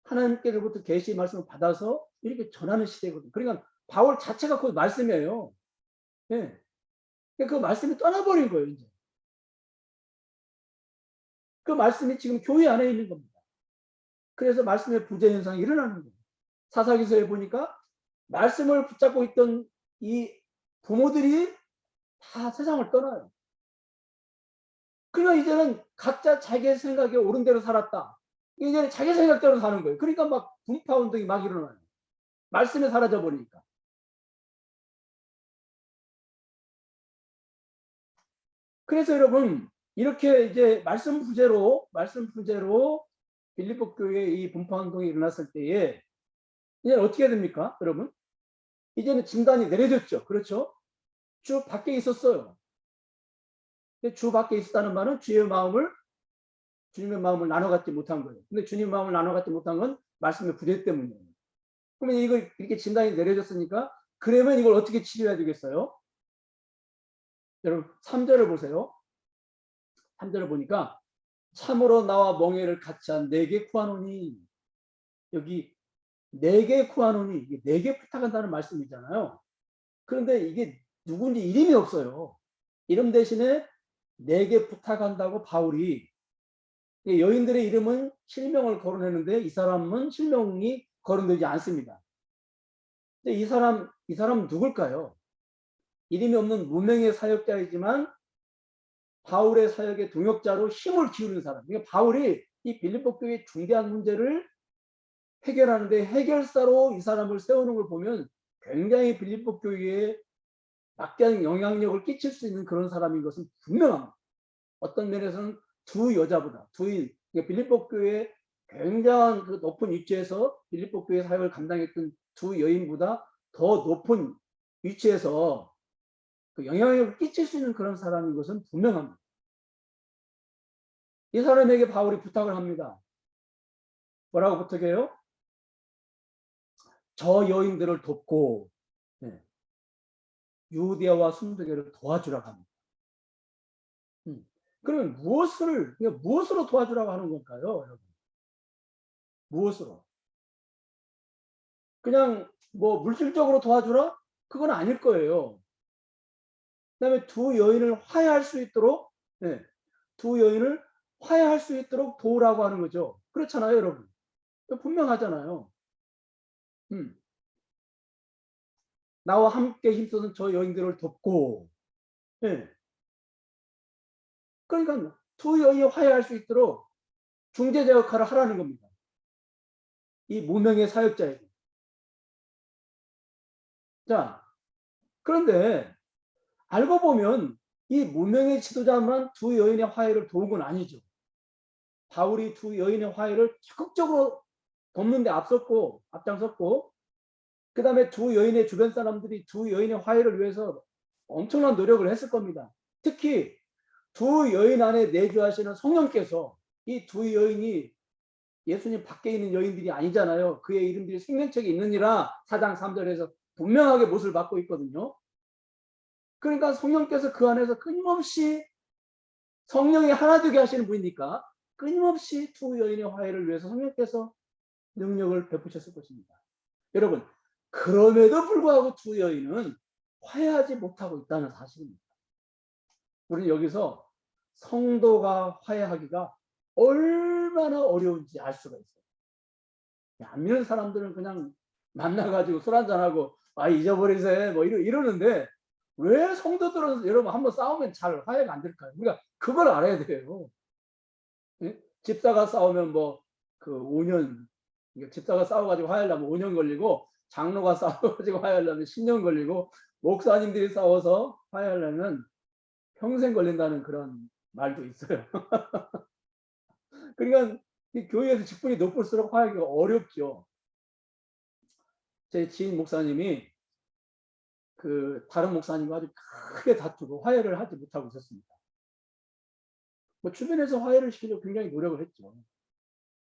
하나님께로부터 계시의 말씀을 받아서 이렇게 전하는 시대거든요. 그러니까 바울 자체가 그 말씀이에요. 네. 그 말씀이 떠나버린 거예요, 이제. 그 말씀이 지금 교회 안에 있는 겁니다. 그래서 말씀의 부재 현상이 일어나는 거예요. 사사기서에 보니까 말씀을 붙잡고 있던 이 부모들이 다 세상을 떠나요. 그러니까 이제는 각자 자기 생각에 옳은 대로 살았다. 이제는 자기 생각대로 사는 거예요. 그러니까 막 분파 운동이 막 일어나요. 말씀이 사라져 버리니까. 그래서 여러분, 이렇게 이제 말씀 부재로 빌립보 교회에 이 분파 운동이 일어났을 때에 이제 어떻게 됩니까, 여러분? 이제는 진단이 내려졌죠. 그렇죠? 주 밖에 있었어요. 주 밖에 있었다는 말은 주님의 마음을 나눠 갖지 못한 거예요. 근데 주님의 마음을 나눠 갖지 못한 건 말씀의 부재 때문이에요. 그러면 이걸 이렇게 진단이 내려졌으니까 그러면 이걸 어떻게 치료해야 되겠어요? 여러분 3절을 보세요. 3절을 보니까 참으로 나와 멍에를 같이 한 내게 구하노니, 여기 내게 구하노니, 이게 내게 부탁한다는 말씀이잖아요. 그런데 이게 누군지 이름이 없어요. 이름 대신에 내게 부탁한다고 바울이, 여인들의 이름은 실명을 거론했는데 이 사람은 실명이 거론되지 않습니다. 근데 이 사람은 누굴까요? 이름이 없는 무명의 사역자이지만 바울의 사역의 동역자로 힘을 기울이는 사람. 그러니까 바울이 이 빌립보 교회의 중대한 문제를 해결하는데 해결사로 이 사람을 세우는 걸 보면 굉장히 빌립보 교회에 막대한 영향력을 끼칠 수 있는 그런 사람인 것은 분명합니다. 어떤 면에서는 두 여자보다, 그러니까 빌립보 교회에 굉장한 그 높은 위치에서 빌립보 교회 사역을 감당했던 두 여인보다 더 높은 위치에서 그 영향력을 끼칠 수 있는 그런 사람인 것은 분명합니다. 이 사람에게 바울이 부탁을 합니다. 뭐라고 부탁해요? 저 여인들을 돕고 유대와 순교를 도와주라고 합니다. 그러면 무엇으로 도와주라고 하는 걸까요, 여러분? 무엇으로? 그냥 뭐 물질적으로 도와주라? 그건 아닐 거예요. 그다음에 두 여인을 화해할 수 있도록 도우라고 하는 거죠. 그렇잖아요, 여러분. 분명하잖아요. 나와 함께 힘쓰는 저 여인들을 돕고, 그러니까 두 여인이 화해할 수 있도록 중재자 역할을 하라는 겁니다. 이 무명의 사역자에게. 자, 그런데 알고 보면 이 무명의 지도자만 두 여인의 화해를 도운 건 아니죠. 바울이 두 여인의 화해를 적극적으로 돕는 데 앞장섰고, 그 다음에 두 여인의 주변 사람들이 두 여인의 화해를 위해서 엄청난 노력을 했을 겁니다. 특히 두 여인 안에 내주하시는 성령께서 이 두 여인이 예수님 밖에 있는 여인들이 아니잖아요. 그의 이름들이 생명책에 있느니라 4장 3절에서 분명하게 못을 받고 있거든요. 그러니까 성령께서 그 안에서 끊임없이, 성령이 하나 되게 하시는 분이니까 끊임없이 두 여인의 화해를 위해서 성령께서 능력을 베푸셨을 것입니다. 여러분, 그럼에도 불구하고 두 여인은 화해하지 못하고 있다는 사실입니다. 우리는 여기서 성도가 화해하기가 얼마나 어려운지 알 수가 있어요. 안 믿는 사람들은 그냥 만나가지고 술 한잔하고 잊어버리세요 뭐 이러는데, 왜 성도들은 여러분 한번 싸우면 잘 화해가 안 될까요? 우리가 그걸 알아야 돼요. 집사가 싸우면 뭐 그 5년 집사가 싸워가지고 화해하려면 5년 걸리고, 장로가 싸워가지고 화해하려면 10년 걸리고, 목사님들이 싸워서 화해하려면 평생 걸린다는 그런 말도 있어요. 그러니까 이 교회에서 직분이 높을수록 화해하기가 어렵죠. 제 지인 목사님이 그 다른 목사님과 아주 크게 다투고 화해를 하지 못하고 있었습니다. 뭐 주변에서 화해를 시키려고 굉장히 노력을 했죠.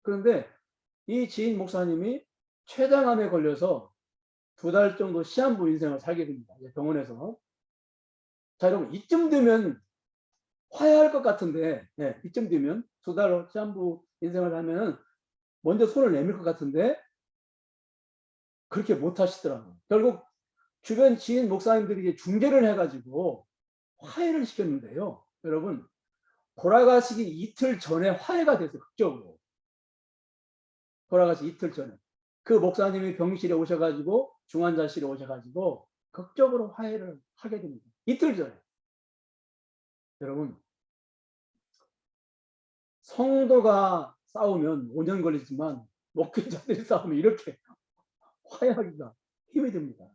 그런데 이 지인 목사님이 췌장암에 걸려서 2달 정도 시한부 인생을 살게 됩니다. 병원에서. 자, 여러분, 이쯤 되면 화해할 것 같은데, 네, 이쯤 되면 2달 시한부 인생을 하면 먼저 손을 내밀 것 같은데 그렇게 못 하시더라고요. 결국 주변 지인 목사님들이 이제 중재를 해가지고 화해를 시켰는데요. 여러분, 돌아가시기 이틀 전에 화해가 됐어요. 극적으로. 돌아가시기 이틀 전에. 그 목사님이 병실에 오셔가지고 중환자실에 오셔가지고 극적으로 화해를 하게 됩니다. 이틀 전에. 여러분, 성도가 싸우면 5년 걸리지만 목회자들이 싸우면 이렇게 화해하기가 힘이 듭니다.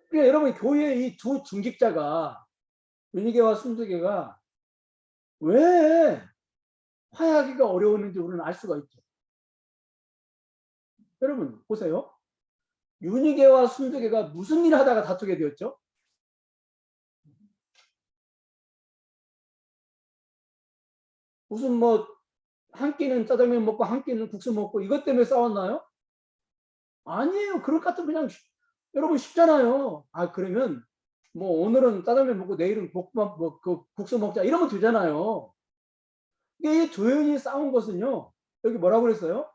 그러니까 여러분, 교회의 이 두 중직자가, 윤희계와 순두계가 왜 화해하기가 어려웠는지 우리는 알 수가 있죠. 여러분 보세요. 윤희계와 순두계가 무슨 일을 하다가 다투게 되었죠? 무슨 뭐 한 끼는 짜장면 먹고 한 끼는 국수 먹고 이것 때문에 싸웠나요? 아니에요. 그럴 것 같으면 그냥 여러분 쉽잖아요. 아, 그러면 뭐 오늘은 짜장면 먹고 내일은 볶음밥 그 국수 먹자 이러면 되잖아요. 이게 두 여인이 싸운 것은요. 여기 뭐라고 그랬어요?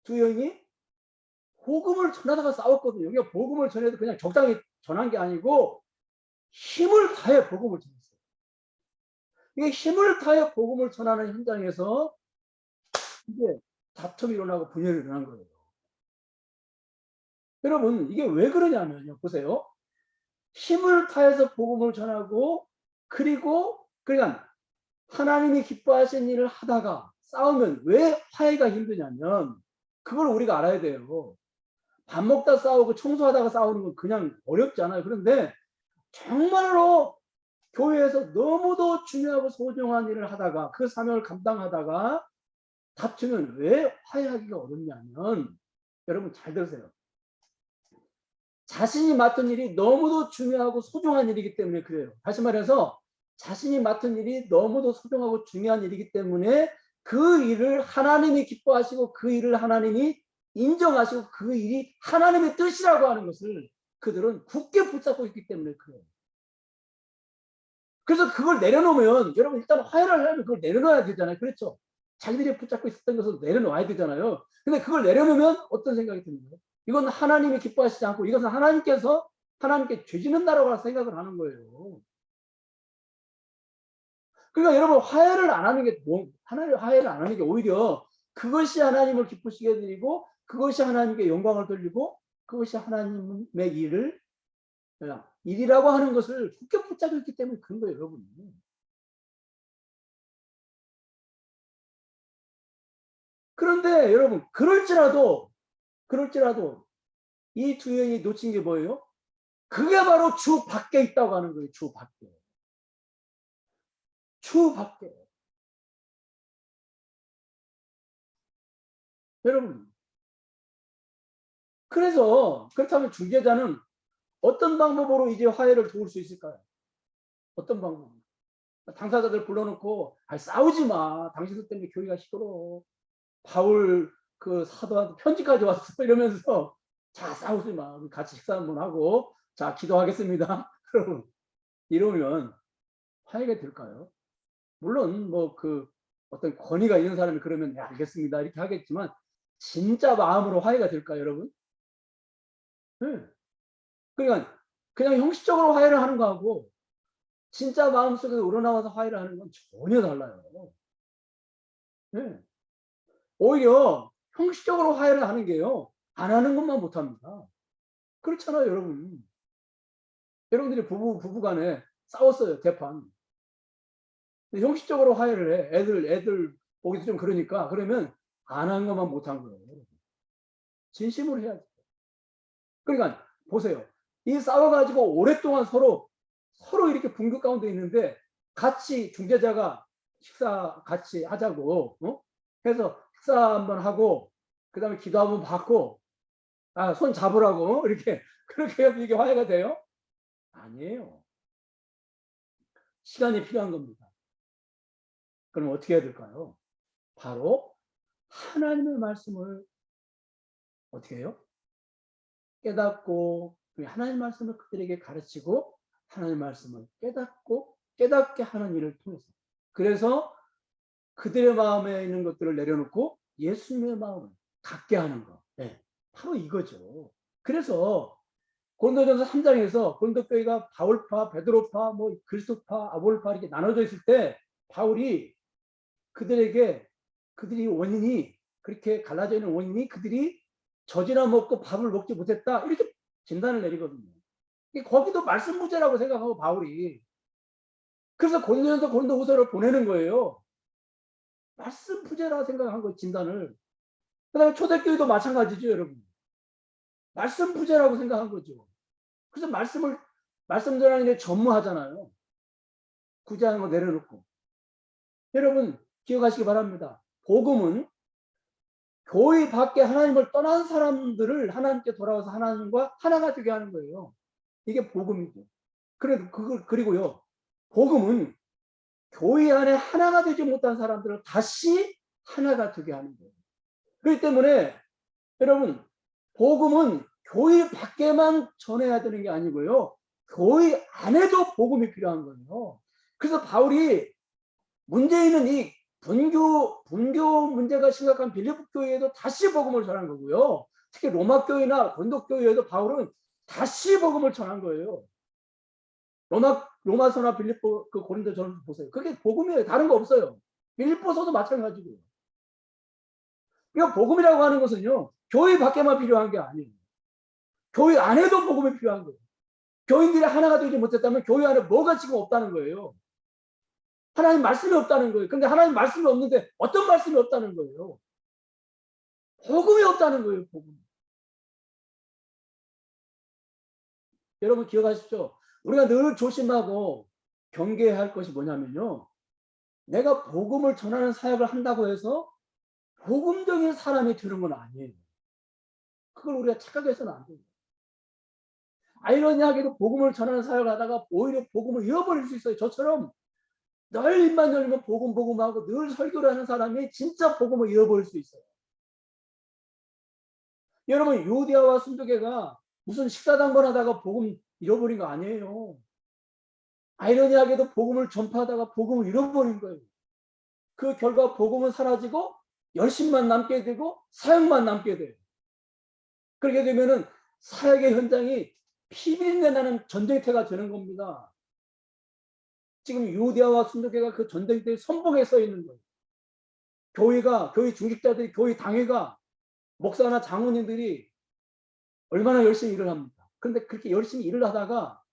두 여인이 복음을 전하다가 싸웠거든요. 여기가 복음을 전해도 그냥 적당히 전한 게 아니고 힘을 다해 복음을 전했어요. 이게 힘을 다해 복음을 전하는 현장에서 이게 다툼이 일어나고 분열이 일어난 거예요. 여러분, 이게 왜 그러냐면요. 보세요. 힘을 다해서 복음을 전하고, 그리고 그러니까 하나님이 기뻐하시는 일을 하다가 싸우면 왜 화해가 힘드냐면 그걸 우리가 알아야 돼요. 밥 먹다 싸우고 청소하다가 싸우는 건 그냥 어렵잖아요. 그런데 정말로 교회에서 너무도 중요하고 소중한 일을 하다가 그 사명을 감당하다가 다투면 왜 화해하기가 어렵냐면, 여러분 잘 들으세요. 자신이 맡은 일이 너무도 중요하고 소중한 일이기 때문에 그래요. 다시 말해서 자신이 맡은 일이 너무도 소중하고 중요한 일이기 때문에 그 일을 하나님이 기뻐하시고 그 일을 하나님이 인정하시고 그 일이 하나님의 뜻이라고 하는 것을 그들은 굳게 붙잡고 있기 때문에 그래요. 그래서 그걸 내려놓으면, 여러분 일단 화해를 하려면 그걸 내려놔야 되잖아요. 그렇죠? 자기들이 붙잡고 있었던 것을 내려놓아야 되잖아요. 근데 그걸 내려놓으면 어떤 생각이 드는 거예요? 이건 하나님이 기뻐하시지 않고 이것은 하나님께서 하나님께 죄 짓는다라고 생각을 하는 거예요. 그러니까 여러분 화해를 안 하는 게 하나님 화해를 안 하는 게 오히려 그것이 하나님을 기쁘시게 드리고 그것이 하나님께 영광을 돌리고 그것이 하나님의 일이라고 하는 것을 굳게 붙잡고 있기 때문에 그런 거예요, 여러분. 그런데 여러분 그럴지라도 이 두 여인이 놓친 게 뭐예요? 그게 바로 주 밖에 있다고 하는 거예요. 주 밖에. 주 밖에. 여러분. 그래서 그렇다면 중재자는 어떤 방법으로 이제 화해를 도울 수 있을까요? 어떤 방법? 당사자들 불러놓고 싸우지 마. 당신들 때문에 교회가 시끄러워. 바울 그 사도한테 편지까지 왔어. 이러면서 자 싸우지 마. 우리 같이 식사 한번 하고 자 기도하겠습니다. 이러면 화해가 될까요? 물론 뭐 그 어떤 권위가 있는 사람이 그러면 네, 알겠습니다 이렇게 하겠지만 진짜 마음으로 화해가 될까요, 여러분? 네. 그러니까 그냥 형식적으로 화해를 하는 거하고 진짜 마음속에서 우러나와서 화해를 하는 건 전혀 달라요. 네. 오히려 형식적으로 화해를 하는 게요. 안 하는 것만 못합니다. 그렇잖아요, 여러분. 여러분들이 부부간에 싸웠어요, 대판. 형식적으로 화해를 해. 애들 보기도 좀 그러니까 그러면 안 한 것만 못한 거예요. 진심으로 해야죠. 그러니까 보세요. 이 싸워가지고 오랫동안 서로 이렇게 분교 가운데 있는데 같이 중재자가 식사 같이 하자고 해서 식사 한번 하고 그다음에 기도 한번 받고 손 잡으라고 이렇게 그렇게 해서 이게 화해가 돼요? 아니에요. 시간이 필요한 겁니다. 그럼 어떻게 해야 될까요? 바로 하나님의 말씀을 어떻게 해요? 깨닫고 하나님 말씀을 그들에게 가르치고 하나님 말씀을 깨닫게 하는 일을 통해서 그래서 그들의 마음에 있는 것들을 내려놓고 예수님의 마음을 갖게 하는 거. 네, 바로 이거죠. 그래서 고린도전서 3장에서 고린도 교회가 바울파, 베드로파, 뭐 그리스도파, 아볼파 이렇게 나눠져 있을 때 바울이 그들에게 그들이 원인이 그렇게 갈라져 있는 원인이 그들이 젖이나 먹고 밥을 먹지 못했다 이렇게 진단을 내리거든요. 거기도 말씀 부재라고 생각하고 바울이 그래서 고린도전서 고린도후서를 보내는 거예요. 말씀 부재라고 생각한 거 진단을. 그다음에 초대교회도 마찬가지죠, 여러분. 말씀 부재라고 생각한 거죠. 그래서 말씀 전하는 게 전무하잖아요. 구제하는 거 내려놓고. 여러분 기억하시기 바랍니다. 복음은 교회 밖에 하나님을 떠난 사람들을 하나님께 돌아와서 하나님과 하나가 되게 하는 거예요. 이게 복음이죠. 그리고요. 복음은 교회 안에 하나가 되지 못한 사람들을 다시 하나가 되게 하는 거예요. 그렇기 때문에 여러분 복음은 교회 밖에만 전해야 되는 게 아니고요. 교회 안에도 복음이 필요한 거예요. 그래서 바울이 문제 있는 이 분교 문제가 심각한 빌립보 교회에도 다시 복음을 전한 거고요. 특히 로마 교회나 고린도 교회에도 바울은 다시 복음을 전한 거예요. 로마서나 빌립보 그 고린도전서 보세요. 그게 복음이에요. 다른 거 없어요. 빌립보서도 마찬가지고요. 그러니까 복음이라고 하는 것은요. 교회 밖에만 필요한 게 아니에요. 교회 안에도 복음이 필요한 거예요. 교인들이 하나가 되지 못했다면 교회 안에 뭐가 지금 없다는 거예요. 하나님 말씀이 없다는 거예요. 근데 하나님 말씀이 없는데 어떤 말씀이 없다는 거예요. 복음이 없다는 거예요. 복음. 여러분 기억하십시오. 우리가 늘 조심하고 경계해야 할 것이 뭐냐면요. 내가 복음을 전하는 사역을 한다고 해서 복음적인 사람이 되는 건 아니에요. 그걸 우리가 착각해서는 안 돼요. 아이러니하게도 복음을 전하는 사역을 하다가 오히려 복음을 잃어버릴 수 있어요. 저처럼 늘 입만 열면 복음하고 늘 설교를 하는 사람이 진짜 복음을 잃어버릴 수 있어요. 여러분 유대아와 순두개가 무슨 식사당번 하다가 복음 잃어버린 거 아니에요. 아이러니하게도 복음을 전파하다가 복음을 잃어버린 거예요. 그 결과 복음은 사라지고 열심만 남게 되고 사역만 남게 돼요. 그렇게 되면은 사역의 현장이 피비린내 나는 전쟁터가 되는 겁니다. 지금 유대아와 순두개가 그 전쟁터의 선봉에 서 있는 거예요. 교회 중직자들이, 교회 당회가, 목사나 장로님들이 얼마나 열심히 일을 합니다. 그런데 그렇게 열심히 일을 하다가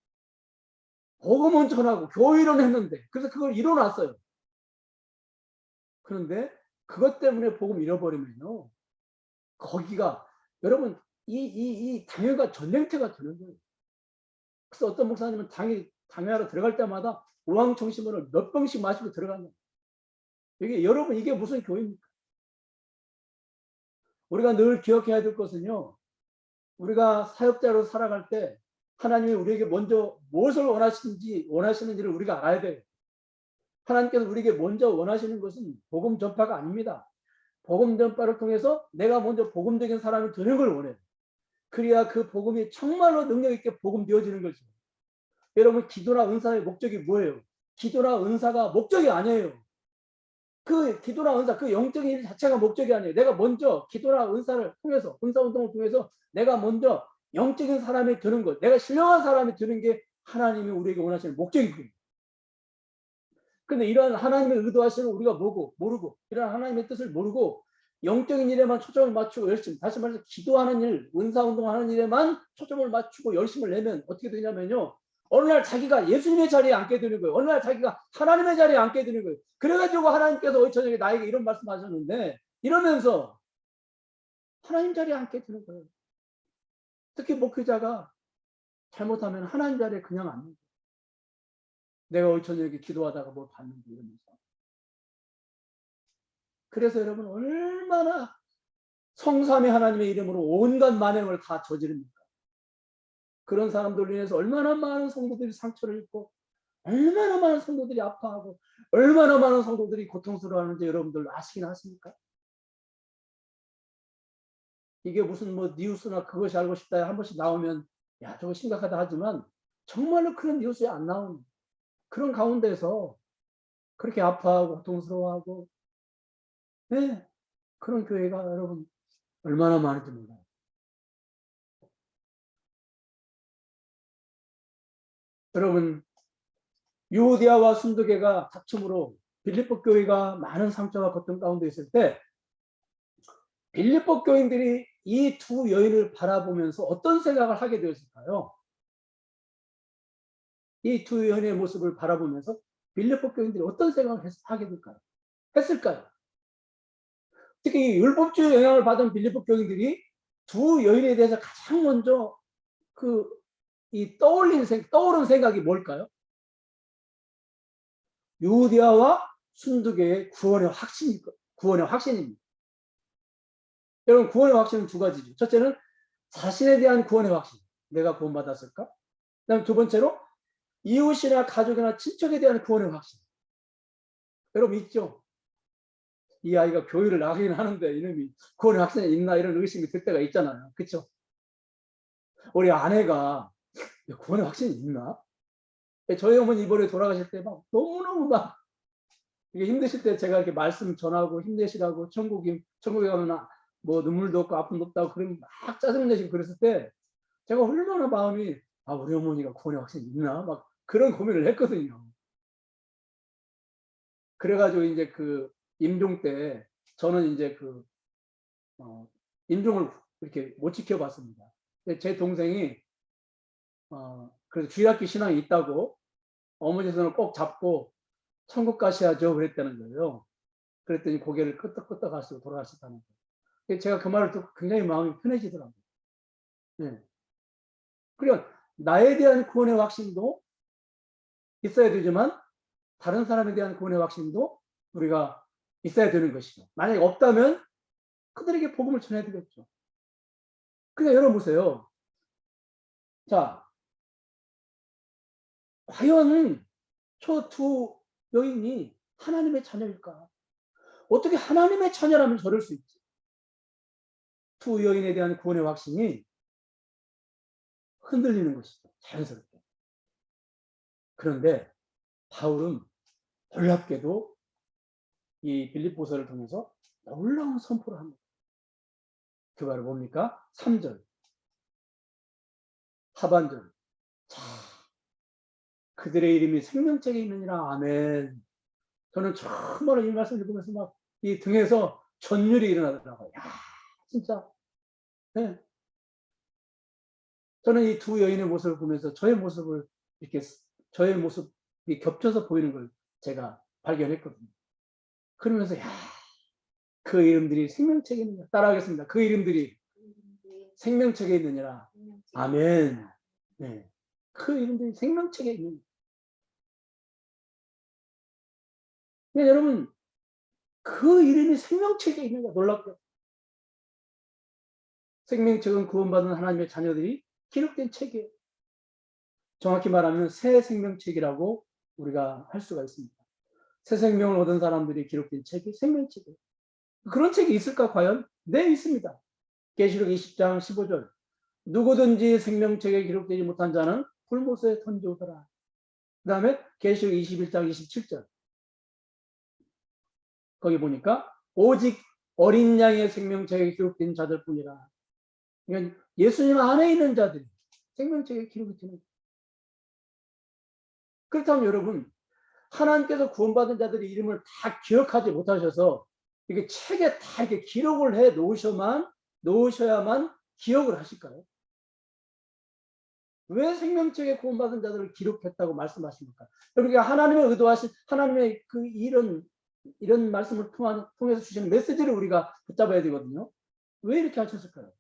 복음은 전하고 교회론 했는데 그래서 그걸 이뤄놨어요. 그런데 그것 때문에 복음 잃어버리면요. 거기가 여러분 이 당회가 전쟁터가 되는 거예요. 그래서 어떤 목사님은 당회하러 들어갈 때마다 우황청심원을 몇 병씩 마시고 들어간다. 여러분 이게 무슨 교회입니까? 우리가 늘 기억해야 될 것은요. 우리가 사역자로 살아갈 때 하나님이 우리에게 먼저 무엇을 원하시는지를 우리가 알아야 돼요. 하나님께서 우리에게 먼저 원하시는 것은 복음 전파가 아닙니다. 복음 전파를 통해서 내가 먼저 복음적인 사람이 되는 걸 원해요. 그래야 그 복음이 정말로 능력 있게 복음 되어지는 거죠. 여러분 기도나 은사의 목적이 뭐예요? 기도나 은사가 목적이 아니에요. 그 기도나 은사, 그 영적인 일 자체가 목적이 아니에요. 내가 먼저 기도나 은사를 통해서, 은사운동을 통해서 내가 먼저 영적인 사람이 되는 것, 내가 신령한 사람이 되는 게 하나님이 우리에게 원하시는 목적이거든요. 그런데 이러한 하나님의 의도하시는 우리가 모르고 이러한 하나님의 뜻을 모르고 영적인 일에만 초점을 맞추고 열심히, 다시 말해서 기도하는 일, 은사운동하는 일에만 초점을 맞추고 열심을 내면 어떻게 되냐면요. 어느 날 자기가 예수님의 자리에 앉게 되는 거예요. 어느 날 자기가 하나님의 자리에 앉게 되는 거예요. 그래가지고 하나님께서 저녁에 나에게 이런 말씀하셨는데 이러면서 하나님 자리에 앉게 되는 거예요. 특히 목회자가 잘못하면 하나님 자리에 그냥 앉는 거예요. 내가 오늘 저녁에 기도하다가 뭘 봤는지 이러면서. 그래서 여러분 얼마나 성삼위 하나님의 이름으로 온갖 만행을 다 저지릅니까? 그런 사람들로 인해서 얼마나 많은 성도들이 상처를 입고 얼마나 많은 성도들이 아파하고 얼마나 많은 성도들이 고통스러워하는지 여러분들 아시긴 하십니까? 이게 무슨 뭐 뉴스나 그것이 알고 싶다 한 번씩 나오면 야 저거 심각하다 하지만 정말로 그런 뉴스에 안 나오는 그런 가운데서 그렇게 아파하고 고통스러워하고 네, 그런 교회가 여러분 얼마나 많은지 몰라요. 여러분 유오디아와 순두계가 다툼으로 빌립보 교회가 많은 상처와 고통 가운데 있을 때 빌립보 교인들이 이 두 여인을 바라보면서 어떤 생각을 하게 되었을까요? 이 두 여인의 모습을 바라보면서 빌립보 교인들이 어떤 생각을 하게 될까요? 했을까요? 특히 율법주의 영향을 받은 빌립보 교인들이 두 여인에 대해서 가장 먼저 떠오른 생각이 뭘까요? 유디아와 순두계의 구원의 확신입니다. 여러분 구원의 확신은 두 가지죠. 첫째는 자신에 대한 구원의 확신. 내가 구원받았을까? 그다음 두 번째로 이웃이나 가족이나 친척에 대한 구원의 확신. 여러분 있죠? 이 아이가 교회를 나가긴 하는데 이놈이 구원의 확신이 있나 이런 의심이 들 때가 있잖아요. 그렇죠? 우리 아내가 구원의 확신이 있나? 저희 어머니 이번에 돌아가실 때 막 너무너무 막 이게 힘드실 때 제가 이렇게 말씀 전하고 힘내시라고 천국에 가면 뭐 눈물도 없고 아픔도 없다고 그러면 막 짜증내시고 그랬을 때 제가 얼마나 마음이 우리 어머니가 구원의 확신이 있나? 막 그런 고민을 했거든요. 그래가지고 이제 그 임종 때 저는 이제 임종을 이렇게 못 지켜봤습니다. 제 동생이 그래서 주일학교 신앙이 있다고 어머니 손을 꼭 잡고 천국 가셔야죠 그랬다는 거예요. 그랬더니 고개를 끄덕끄덕 하시고 돌아가셨다는 거예요. 제가 그 말을 듣고 굉장히 마음이 편해지더라고요. 네. 그러니까 나에 대한 구원의 확신도 있어야 되지만 다른 사람에 대한 구원의 확신도 우리가 있어야 되는 것이죠. 만약에 없다면 그들에게 복음을 전해야 되겠죠. 그러니까 여러분 보세요. 자, 과연 저 두 여인이 하나님의 자녀일까? 어떻게 하나님의 자녀라면 저럴 수 있지? 두 여인에 대한 구원의 확신이 흔들리는 것이죠. 자연스럽게. 그런데 바울은 놀랍게도 이 빌립보서를 통해서 놀라운 선포를 합니다. 그 말은 뭡니까? 3절 하반절. 자, 그들의 이름이 생명책에 있느니라. 아멘. 저는 정말 이 말씀 읽으면서 막 이 등에서 전율이 일어나더라고요. 야, 진짜. 네. 저는 이 두 여인의 모습을 보면서 저의 모습이 겹쳐서 보이는 걸 제가 발견했거든요. 그러면서 그 이름들이 생명책에 있느냐. 따라하겠습니다. 그 이름들이 생명책에 있느니라. 아멘. 네. 그 이름들이 생명책에 있느냐. 근데 여러분 그 이름이 생명책에 있느냐. 놀랍죠. 생명책은 구원받은 하나님의 자녀들이 기록된 책이에요. 정확히 말하면 새 생명책이라고 우리가 할 수가 있습니다. 새 생명을 얻은 사람들이 기록된 책이 생명책이에요. 그런 책이 있을까 과연? 네, 있습니다. 계시록 20장 15절. 누구든지 생명책에 기록되지 못한 자는 불못에 던져오더라. 그 다음에 계시록 21장 27절. 거기 보니까 오직 어린 양의 생명책에 기록된 자들 뿐이라. 그러니까 예수님 안에 있는 자들이 생명책에 기록이 되는 거예요. 그렇다면 여러분, 하나님께서 구원받은 자들의 이름을 다 기억하지 못하셔서 이게 책에 다 이렇게 기록을 해 놓으셔야만 기억을 하실까요? 왜 생명책에 구원받은 자들을 기록했다고 말씀하십니까? 그러니까 하나님의 의도하신 하나님의 이런 말씀을 통해서 주시는 메시지를 우리가 붙잡아야 되거든요. 왜 이렇게 하셨을까요?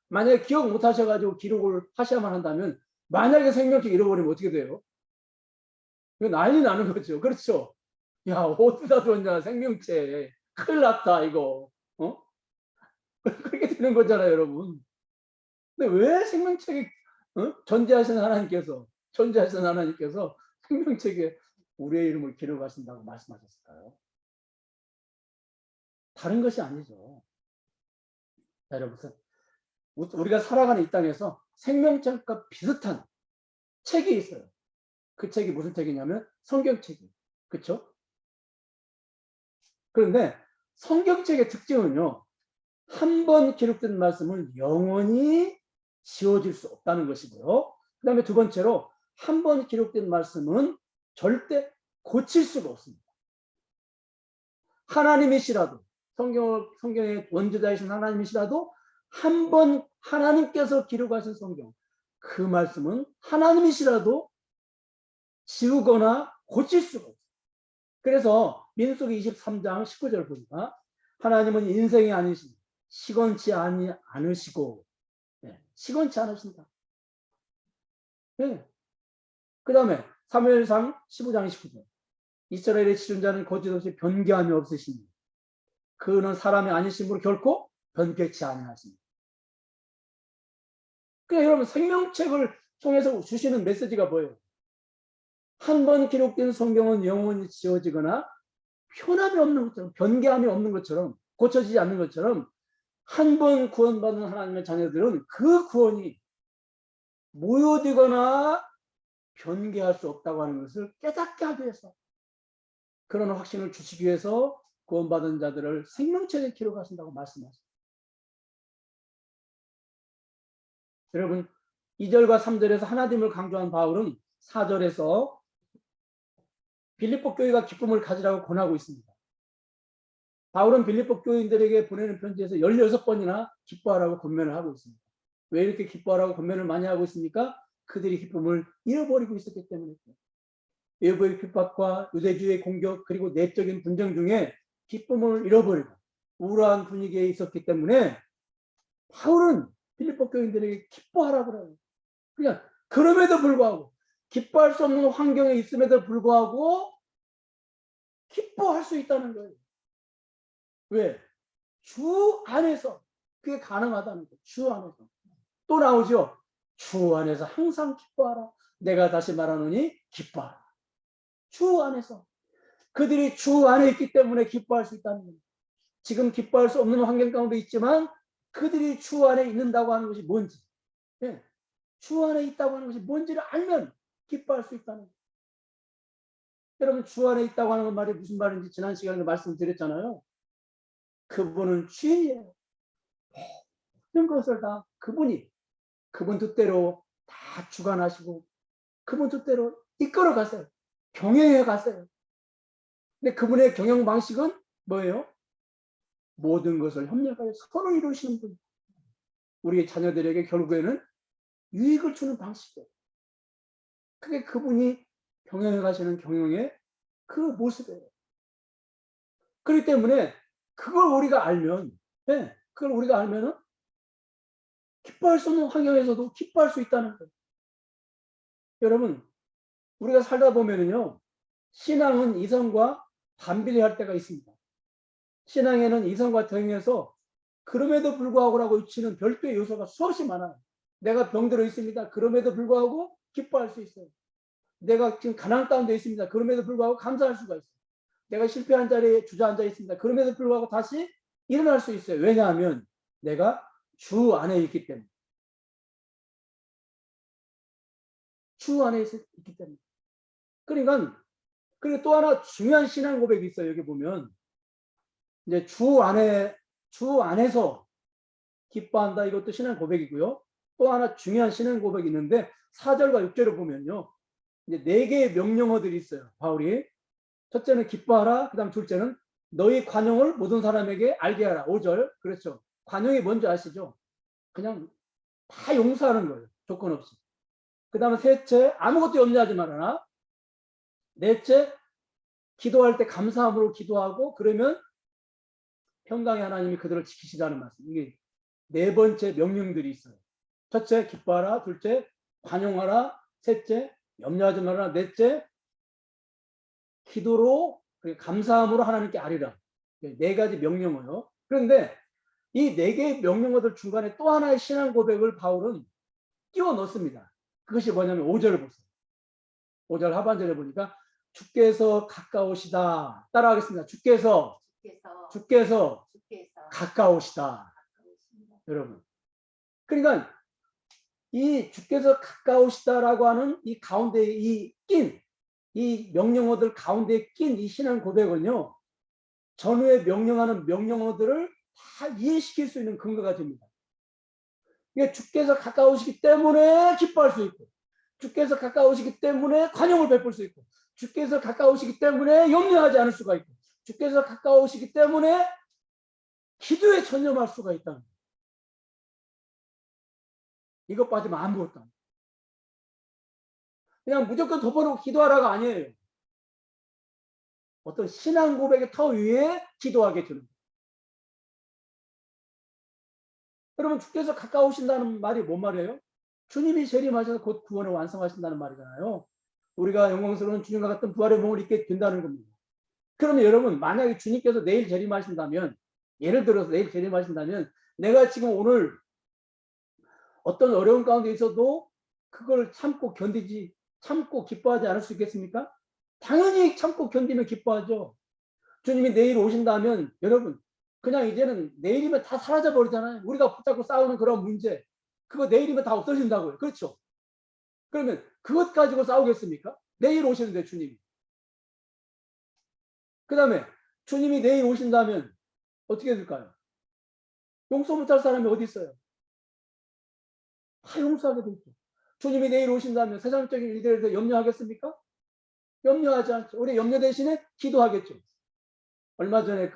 만약에 기억 못 하셔가지고 기록을 하셔야만 한다면 만약에 생명책 잃어버리면 어떻게 돼요? 이거 난리 나는 거죠. 그렇죠? 야, 어디다 뒀냐, 생명책. 큰일 났다, 이거. 어? 그렇게 되는 거잖아요, 여러분. 근데 왜 생명책에 존재하시는 하나님께서 생명책에 우리의 이름을 기록하신다고 말씀하셨을까요? 다른 것이 아니죠. 자, 여러분, 우리가 살아가는 이 땅에서 생명책과 비슷한 책이 있어요. 그 책이 무슨 책이냐면 성경책이에요. 그렇죠? 그런데 성경책의 특징은요, 한 번 기록된 말씀은 영원히 지워질 수 없다는 것이고요. 그 다음에 두 번째로 한 번 기록된 말씀은 절대 고칠 수가 없습니다. 하나님이시라도 성경의 원저자이신 하나님이시라도 한 번 하나님께서 기록하신 성경, 그 말씀은 하나님이시라도 지우거나 고칠 수가 없어요. 그래서 민수기 23장 19절 보니까 하나님은 인생이 아니신 시건치 않으시고, 시건치 않으신다. 네. 그 다음에 사무엘상 15장 19절 이스라엘의 지존자는 거짓 없이 변개함이 없으시니 그는 사람이 아니심으로 결코 변개치 아니하십니다. 그러니까 여러분 생명책을 통해서 주시는 메시지가 뭐예요? 한 번 기록된 성경은 영원히 지워지거나 변함이 없는 것처럼, 변개함이 없는 것처럼, 고쳐지지 않는 것처럼 한 번 구원받은 하나님의 자녀들은 그 구원이 무효되거나 변개할 수 없다고 하는 것을 깨닫게 하기 위해서, 그런 확신을 주시기 위해서 구원받은 자들을 생명책에 기록하신다고 말씀하십니다. 여러분 2절과 3절에서 하나님을 강조한 바울은 4절에서 빌립보 교회가 기쁨을 가지라고 권하고 있습니다. 바울은 빌립보 교인들에게 보내는 편지에서 16번이나 기뻐하라고 권면을 하고 있습니다. 왜 이렇게 기뻐하라고 권면을 많이 하고 있습니까? 그들이 기쁨을 잃어버리고 있었기 때문이죠. 외부의 핍박과 유대주의 공격 그리고 내적인 분쟁 중에 기쁨을 잃어버리고 우울한 분위기에 있었기 때문에 바울은 빌립보 교인들에게 기뻐하라고 그래요. 그냥 그럼에도 불구하고 기뻐할 수 없는 환경에 있음에도 불구하고 기뻐할 수 있다는 거예요. 왜? 주 안에서 그게 가능하다는 거예요. 주 안에서. 또 나오죠. 주 안에서 항상 기뻐하라. 내가 다시 말하노니 기뻐하라. 주 안에서. 그들이 주 안에 있기 때문에 기뻐할 수 있다는 거예요. 지금 기뻐할 수 없는 환경 가운데 있지만 그들이 주 안에 있는다고 하는 것이 뭔지, 주 안에 있다고 하는 것이 뭔지를 알면 기뻐할 수 있다는 거예요. 여러분 주 안에 있다고 하는 말이 무슨 말인지 지난 시간에 말씀드렸잖아요. 그분은 주인이에요. 모든 것을 다 그분 뜻대로 다 주관하시고 그분 뜻대로 이끌어 가세요. 경영해 가세요. 근데 그분의 경영 방식은 뭐예요? 모든 것을 협력하여 서로 이루시는 분. 우리 자녀들에게 결국에는 유익을 주는 방식이에요. 그게 그분이 경영해 가시는 경영의 그 모습이에요. 그렇기 때문에 그걸 우리가 알면은 기뻐할 수 없는 환경에서도 기뻐할 수 있다는 거예요. 여러분, 우리가 살다 보면은요, 신앙은 이성과 반비례할 때가 있습니다. 신앙에는 이성과 대응해서 그럼에도 불구하고라고 외치는 별도의 요소가 수없이 많아요. 내가 병들어 있습니다. 그럼에도 불구하고 기뻐할 수 있어요. 내가 지금 가난 가운데 있습니다. 그럼에도 불구하고 감사할 수가 있어요. 내가 실패한 자리에 주저앉아 있습니다. 그럼에도 불구하고 다시 일어날 수 있어요. 왜냐하면 내가 주 안에 있기 때문에. 주 안에 있기 때문에. 그러니까 그리고 또 하나 중요한 신앙 고백이 있어요. 여기 보면 이제 주 안에서 기뻐한다. 이것도 신앙 고백이고요. 또 하나 중요한 신앙 고백이 있는데 4절과 6절을 보면요. 이제 4개의 명령어들이 있어요. 바울이. 첫째는 기뻐하라. 그다음 둘째는 너희 관용을 모든 사람에게 알게 하라. 5절. 그렇죠. 관용이 뭔지 아시죠? 그냥 다 용서하는 거예요. 조건 없이. 그다음에 셋째, 아무것도 염려하지 말아라. 넷째, 기도할 때 감사함으로 기도하고 그러면 평강의 하나님이 그들을 지키시라는 말씀. 이게 네 번째 명령들이 있어요. 첫째, 기뻐하라. 둘째, 관용하라. 셋째, 염려하지 말라. 넷째, 기도로 감사함으로 하나님께 아뢰라. 네 가지 명령어요. 그런데 이 네 개의 명령어들 중간에 또 하나의 신앙 고백을 바울은 끼워 넣습니다. 그것이 뭐냐면 5절을 보세요. 5절 하반절에 보니까 주께서 가까우시다. 따라하겠습니다. 주께서 가까우시다. 여러분. 그러니까 이 주께서 가까우시다라고 하는 이 가운데 이 명령어들 가운데 낀 이 신앙 고백은요. 전후에 명령하는 명령어들을 다 이해시킬 수 있는 근거가 됩니다. 이게 주께서 가까우시기 때문에 기뻐할 수 있고, 주께서 가까우시기 때문에 관용을 베풀 수 있고, 주께서 가까우시기 때문에 염려하지 않을 수가 있고, 주께서 가까우시기 때문에 기도에 전념할 수가 있다. 이것 빠지면 아무것도 안 돼. 그냥 무조건 덮어놓고 기도하라가 아니에요. 어떤 신앙 고백의 터 위에 기도하게 되는 거예요. 여러분, 주께서 가까우신다는 말이 뭔 말이에요? 주님이 재림하셔서 곧 구원을 완성하신다는 말이잖아요. 우리가 영광스러운 주님과 같은 부활의 몸을 입게 된다는 겁니다. 그러면 여러분, 만약에 주님께서 내일 재림하신다면, 예를 들어서 내일 재림하신다면, 내가 지금 오늘 어떤 어려운 가운데 있어도 그걸 참고 기뻐하지 않을 수 있겠습니까? 당연히 참고 견디면 기뻐하죠. 주님이 내일 오신다면 여러분, 그냥 이제는 내일이면 다 사라져 버리잖아요. 우리가 붙잡고 싸우는 그런 문제, 그거 내일이면 다 없어진다고요. 그렇죠? 그러면 그것 가지고 싸우겠습니까? 내일 오시는데 주님이. 그 다음에 주님이 내일 오신다면 어떻게 될까요? 용서 못할 사람이 어디 있어요? 다 용서하게 되죠. 주님이 내일 오신다면 세상적인 일들에 대해서 염려하겠습니까? 염려하지 않죠. 우리 염려 대신에 기도하겠죠. 얼마 전에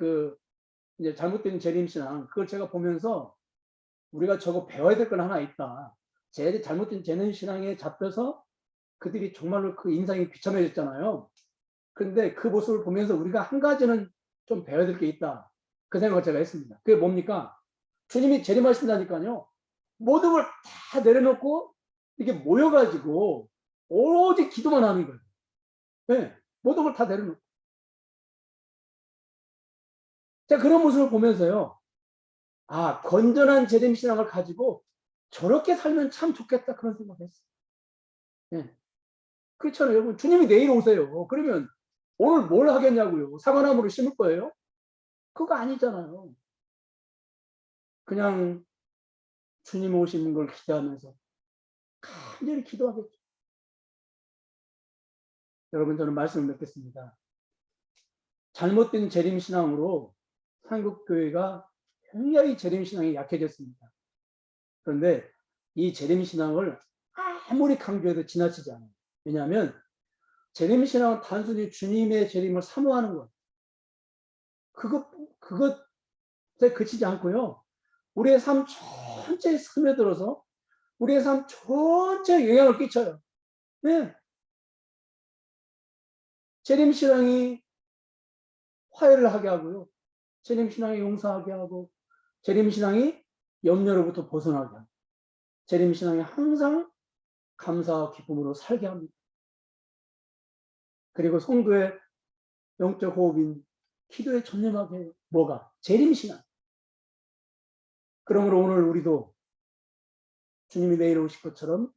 이제 잘못된 재림신앙, 그걸 제가 보면서 우리가 저거 배워야 될 건 하나 있다. 제 잘못된 재림신앙에 잡혀서 그들이 정말로 그 인상이 비참해졌잖아요. 근데 그 모습을 보면서 우리가 한 가지는 좀 배워야 될 게 있다. 그 생각을 제가 했습니다. 그게 뭡니까? 주님이 재림하신다니까요. 모든 걸 다 내려놓고 이게 모여가지고 오로지 기도만 하는 거예요. 네, 모든 걸 다 내려놓고. 제가 그런 모습을 보면서요. 아, 건전한 재림신앙을 가지고 저렇게 살면 참 좋겠다 그런 생각을 했어요. 네. 그렇잖아요. 여러분, 주님이 내일 오세요. 그러면 오늘 뭘 하겠냐고요. 사과나무를 심을 거예요? 그거 아니잖아요. 그냥 주님 오시는 걸 기대하면서 간절히 기도하겠죠. 여러분, 저는 말씀을 맺겠습니다. 잘못된 재림신앙으로 한국교회가 굉장히 재림신앙이 약해졌습니다. 그런데 이 재림신앙을 아무리 강조해도 지나치지 않아요. 왜냐하면 재림신앙은 단순히 주님의 재림을 사모하는 것, 그것에 그치지 않고요. 우리의 삶 전체에 스며들어서 우리의 삶 전체에 영향을 끼쳐요. 네. 재림신앙이 화해를 하게 하고요. 재림신앙이 용서하게 하고, 재림신앙이 염려로부터 벗어나게 하고, 재림신앙이 항상 감사와 기쁨으로 살게 합니다. 그리고 성도의 영적 호흡인 기도에 전념하게 해요. 뭐가? 재림신앙. 그러므로 오늘 우리도 주님이 내일 오실 것처럼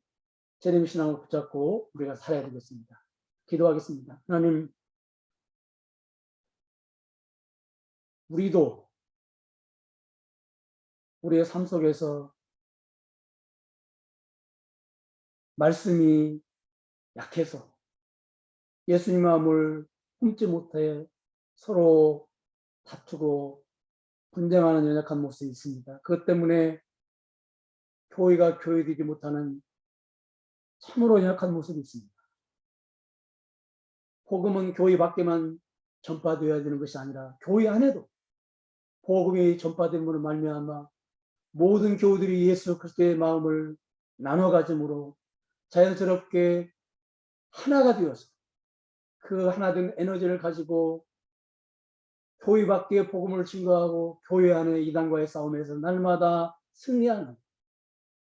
재림신앙을 붙잡고 우리가 살아야 되겠습니다. 기도하겠습니다. 하나님, 우리도 우리의 삶 속에서 말씀이 약해서 예수님 마음을 품지 못해 서로 다투고 분쟁하는 연약한 모습이 있습니다. 그것 때문에 교회가 교회되지 못하는 참으로 연약한 모습이 있습니다. 복음은 교회 밖에만 전파되어야 되는 것이 아니라 교회 안에도 복음이 전파됨으로 말미암아 모든 교우들이 예수 그리스도의 마음을 나눠 가짐으로 자연스럽게 하나가 되어서 그 하나된 에너지를 가지고 교회 밖에 복음을 증거하고 교회 안에 이단과의 싸움에서 날마다 승리하는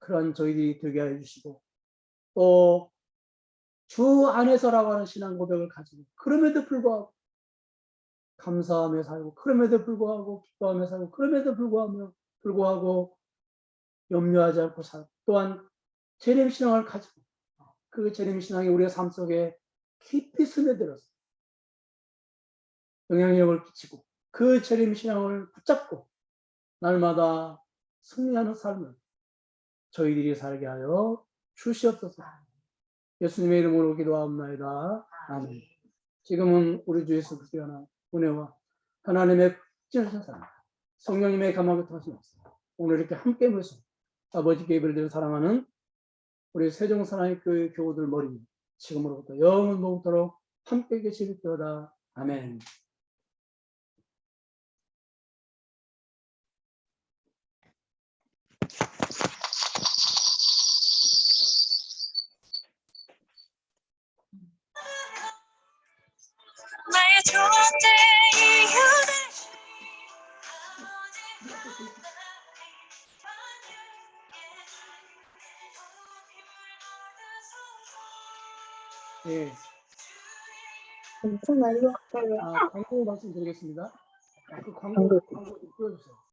그런 저희들이 되게 해주시고, 또 주 안에서라고 하는 신앙 고백을 가지고 그럼에도 불구하고 감사하며 살고, 그럼에도 불구하고 기뻐하며 살고, 그럼에도 불구하고 염려하지 않고 살고, 또한 재림 신앙을 가지고 그 재림 신앙이 우리의 삶 속에 깊이 스며들어서 영향력을 끼치고 그 재림 신앙을 붙잡고 날마다 승리하는 삶을 저희들이 살게 하여 주시옵소서. 예수님의 이름으로 기도하옵나이다. 아멘. 지금은 우리 주 예수 그리스도의 은혜와 하나님의 극진하신 사랑, 성령님의 감화가 통하신 역사, 오늘 이렇게 함께 모여서 아버지께 예배를 드려 사랑하는 우리 세종사랑교회 교우들 머리 지금으로부터 영원 노후토록 함께 계시리로다. 아멘. 나의 존재 이유를 예. 괜찮아요. 광고 말씀드리겠습니다. 그 광고 좀 띄워주세요.